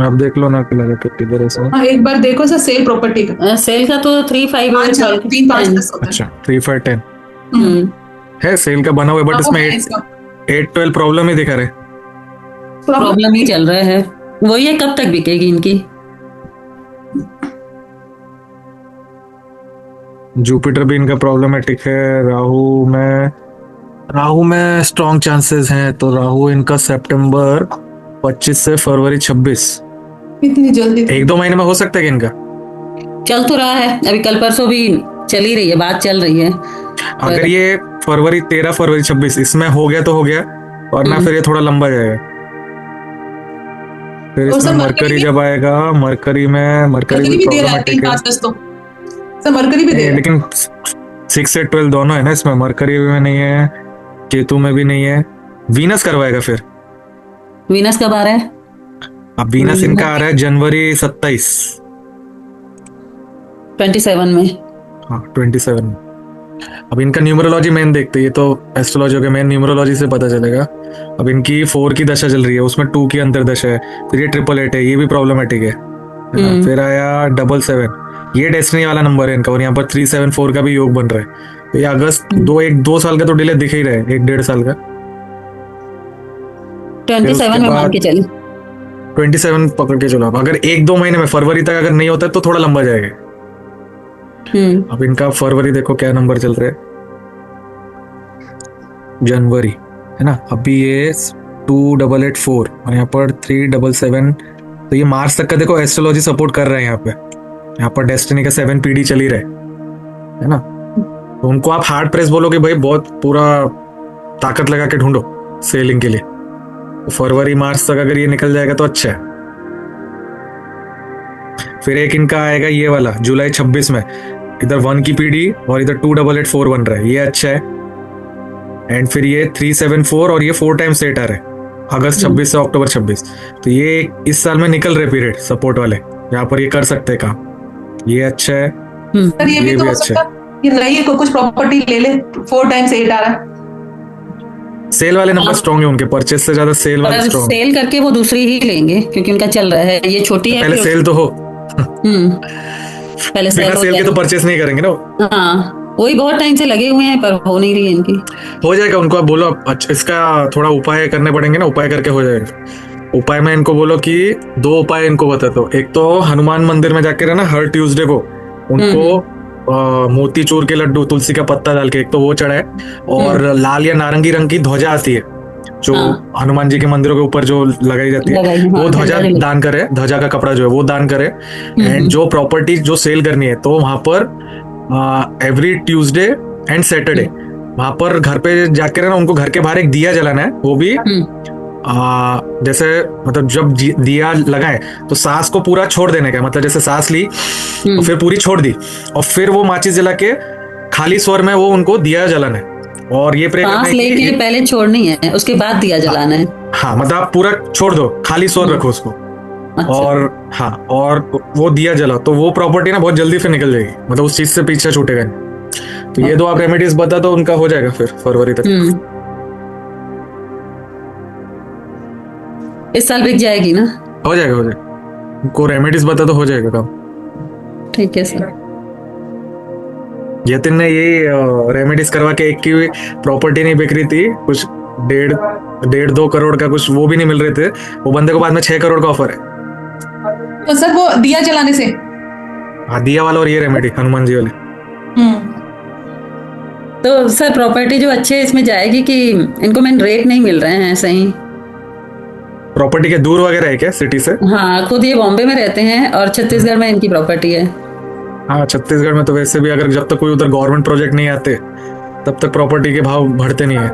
आप देख लो ना कि लगा किधर है सर। हाँ, एक बार देखो सर सेल प्रॉपर्टी का। सेल का तो 3, 5, 3, 5, 10 होता है। अच्छा 3, 5, 10 हम्म। है सेल का बना हुआ है, बट इसमें 8, 12 प्रॉब्लम ही दिखा रहे। प्रॉब्लम ही चल रहा है, वो ये कब तक बिकेगी इनकी? जुपिटर भी इनका प्रॉब्लमेटिक है। राहु में स्ट्रॉन्ग चांसेस हैं, तो राहु इनका सितंबर 25 से फरवरी 26, इतनी जल्दी? 1-2 महीने में हो सकता है कि इनका। चल तो रहा है, अभी कल परसों भी चल ही रही है, बात चल रही है। अगर ये 13 फरवरी 26 इसमें हो गया तो हो गया, और ना फिर ये थोड़ा लंबा जाएगा। फिर और इसमें सर मरकरी जब आएगा, मरकरी भी भी दे रहा है 3, प्रॉब्लमेटिक है। 5, 10 तो सर मरकरी भी दे रहा है। लेकिन 6 से 12 दोनों है ना इसमें, मरकरी में नहीं है, केतु में भी नहीं है। वीनस करवाएगा फिर। वीनस कब आ रहा है? अब वीनस इनका आ रहा है जनवरी 27। 27 में। हाँ 27 में। अब इनका न्यूमरोलॉजी मेन देखते हैं, ये तो एस्ट्रोलॉजी के मेन न्यूमरोलॉजी से पता चलेगा। अब इनकी 4 की दशा चल रही है, उसमें 2 की अंतरदशा है, फिर ये 888 है, ये भी प्रॉब्लमेटिक है ना? फिर आया 77, ये डेस्टिनी वाला नंबर है इनका, और यहाँ पर 374 का भी योग बन रहा है। तो ये अगस्त 2 साल का तो डिले दिख ही रहा है, 1-1.5 साल का। 27 में मान के चली। 27 पकड़ के चलो। अगर 1-2 महीने में, फरवरी तक अगर नहीं होता तो थोड़ा लंबा जाएगा। अब इनका फरवरी देखो क्या नंबर चल रहा है, जनवरी है ना, अभी ये 2884 और यहाँ पर 377, तो ये मार्च तक का देखो एस्ट्रोलॉजी सपोर्ट कर रहे हैं। यहाँ पर डेस्टिनी का 7 पीढ़ी चल ही रहे है ना। तो उनको आप हार्ड प्रेस बोलो कि भाई बहुत पूरा ताकत लगा के ढूंढो सेलिंग के लिए। तो फरवरी मार्च तक अगर ये निकल जाएगा तो अच्छा है। फिर एक इनका आएगा ये वाला जुलाई 26 में, इधर 1 की पीढ़ी और इधर 2884 बन रहा है, ये अच्छा है। एंड फिर ये 374 और ये 4 टाइम्स 8 आ रहा है, अगस्त 26 से अक्टूबर 26। तो ये इस साल में निकल रहे पीरियड सपोर्ट वाले, यहाँ पर ये कर सकते हैं काम, ये अच्छा है। सर ये भी तो हो सकता है कि नहीं कुछ प्रॉपर्टी ले ले, 4 टाइम्स 8 आ रहा है। सेल वाले नंबर स्ट्रॉन्ग है उनके, परचेस से ज्यादा सेल वाले स्ट्रॉन्ग। सेल करके वो दूसरी ही लेंगे क्योंकि उनका चल रहा है, ये छोटी है। पहले सेल तो हो, पहले बिना सेल के तो परचेस नहीं करेंगे ना। हाँ वही बहुत टाइम से लगे हुए हैं पर हो नहीं रही इनकी। हो जाएगा, उनको आप बोलो अच्छा इसका थोड़ा उपाय करने पड़ेंगे ना, उपाय करके हो जाएगा। उपाय में इनको बोलो कि 2 उपाय इनको बता दो। एक तो हनुमान मंदिर में जाके रहना, हर ट्यूसडे को उनको मोतीचूर के लड्डू, तुलसी का पत्ता डाल के एक तो वो चढ़ाए, और लाल या नारंगी रंग की ध्वजा आती है जो हनुमान जी के मंदिरों के ऊपर जो लगाई जाती है, वो ध्वजा दान करे, ध्वजा का कपड़ा जो है वो दान करे। एंड जो प्रॉपर्टी जो सेल करनी है तो वहां पर एवरी ट्यूसडे एंड सैटरडे वहां पर घर पे जाके रहना, उनको घर के बाहर एक दिया जलाना है, वो भी जैसे मतलब जब दिया लगाए तो सांस को पूरा छोड़ देने का, मतलब जैसे सांस ली और फिर पूरी छोड़ दी, और फिर वो माचिस जला के खाली स्वर में वो उनको दिया जलाना है। और ये प्रे करना है कि पहले छोड़नी है उसके बाद दिया जलाना है। हाँ मतलब आप पूरा छोड़ दो, खाली स्वर रखो उसको। अच्छा। और हाँ, और वो दिया जला तो वो प्रॉपर्टी ना बहुत जल्दी फिर निकल जाएगी, मतलब उस चीज से पीछे छूटेगा नहीं। तो ये 2 आप रेमेडीज बता दो, उनका हो जाएगा फिर फरवरी तक। इस साल बिक जाएगी ना? हो जाएगा को रेमेडीज बता तो हो जाएगा काम। ठीक है सर। यतिन ने ये रेमेडीज करवा के एक की प्रॉपर्टी नहीं बिक रही थी, कुछ 1.5-2 करोड़ का कुछ वो भी नहीं मिल रहे थे, वो बंदे को बाद में 6 करोड़ का ऑफर है। तो सर वो दिया जलाने से। हाँ, दिया वाला और ये रेमेडी हनुमान जी वाली। तो सर प्रॉपर्टी जो अच्छे इसमें जाएगी कि इनको मेन रेट नहीं मिल रहे हैं सही? प्रॉपर्टी के दूर वगैरह है क्या सिटी से? हाँ, खुद ये बॉम्बे में रहते हैं और छत्तीसगढ़ में इनकी प्रॉपर्टी है। हाँ, छत्तीसगढ़ में तो वैसे भी अगर जब तक कोई उधर गवर्नमेंट प्रोजेक्ट नहीं आते तब तक प्रॉपर्टी के भाव बढ़ते नहीं है।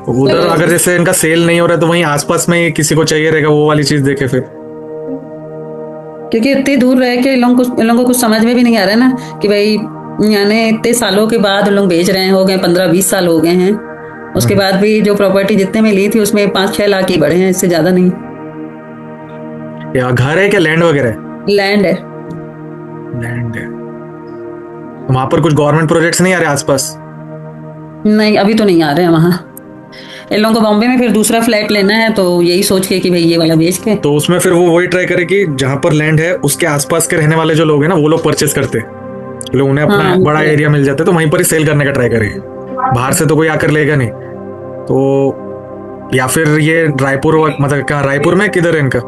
उधर अगर जैसे इनका सेल नहीं हो रहा है तो वहीं आसपास में किसी को चाहिए रहेगा वो वाली चीज देखे फिर। क्योंकि इतनी दूर रह के इन लोगों को कुछ समझ में भी नहीं आ रहा है ना कि भाई यानी इतने सालों के बाद लोग बेच रहे हैं, हो गए 15-20 साल हो गए हैं, उसके बाद भी जो प्रॉपर्टी जितने में ली थी उसमें 5-6 लाख ही बढ़े हैं, इससे ज्यादा नहीं। या घर है क्या लैंड वगैरह है? लैंड है। लैंड है। वहां पर कुछ गवर्नमेंट प्रोजेक्ट्स नहीं आ रहे आसपास? नहीं, अभी तो नहीं आ रहे हैं वहाँ। इन लोगों को बॉम्बे में फिर दूसरा फ्लैट लेना है तो यही सोच के कि भाई ये वाला बेच के, तो उसमें फिर वो वही ट्राई करे कि जहां पर लैंड है उसके आसपास के रहने वाले जो लोग हैं ना वो लोग परचेस करते, लोग उन्हें अपना हाँ, बड़ा एरिया मिल जाता है तो वहीं पर ही सेल करने का ट्राई करेंगे। बाहर से तो कोई आकर लेगा नहीं। तो या फिर ये रायपुर मतलब क्या रायपुर में किधर है इनका?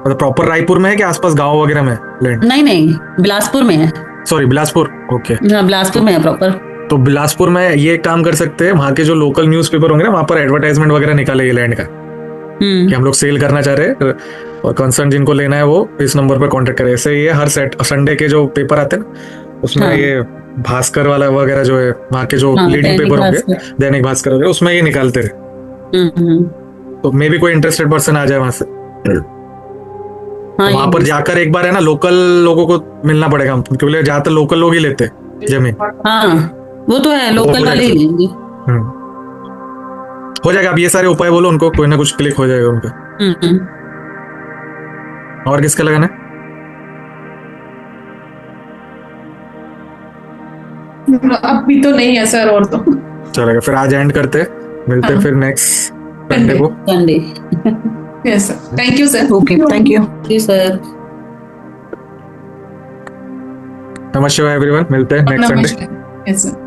मतलब प्रॉपर रायपुर में है कि आसपास गांव वगैरह में लैंड? नहीं, बिलासपुर में है। सॉरी, बिलासपुर। ओके, हाँ, बिलासपुर में है प्रॉपर। तो बिलासपुर में ये काम कर सकते हैं, वहां के जो लोकल न्यूज़पेपर होंगे ना वहां पर एडवर्टाइजमेंट वगैरह निकाले लैंड का कि हम लोग सेल करना चाह रहे हैं और कंसर्न जिनको लेना है वो इस नंबर पर कांटेक्ट करें। ऐसे ये हर संडे के जो पेपर आते हैं ना उसमें ये भास्कर वाला वगैरह जो है वहाँ के जो लीडिंग पेपर होंगे, दैनिक भास्कर वगैरह, उसमें ये निकालते रहे। तो मे भी कोई इंटरेस्टेड पर्सन आ जाए वहां से। वहां पर जाकर एक बार है ना लोकल लोगों को मिलना पड़ेगा क्योंकि ज्यादातर लोकल लोग ही लेते जमीन। हाँ, वो तो है, लोकल वाले ही लेंगे। हो जाएगा। अब ये सारे उपाय बोलो उनको, कोई ना कुछ क्लिक हो जाएगा उनका। और किसका लगाना है? अभी तो नहीं है सर, और तो चलेगा। फिर आज एंड करते, मिलते फिर नेक्स्ट संडे को। Sunday. Yes sir, thank you sir. Okay, thank you. जी सर। नमस्कार एवरीवन, मिलते हैं नेक्स्ट संडे। Yes sir.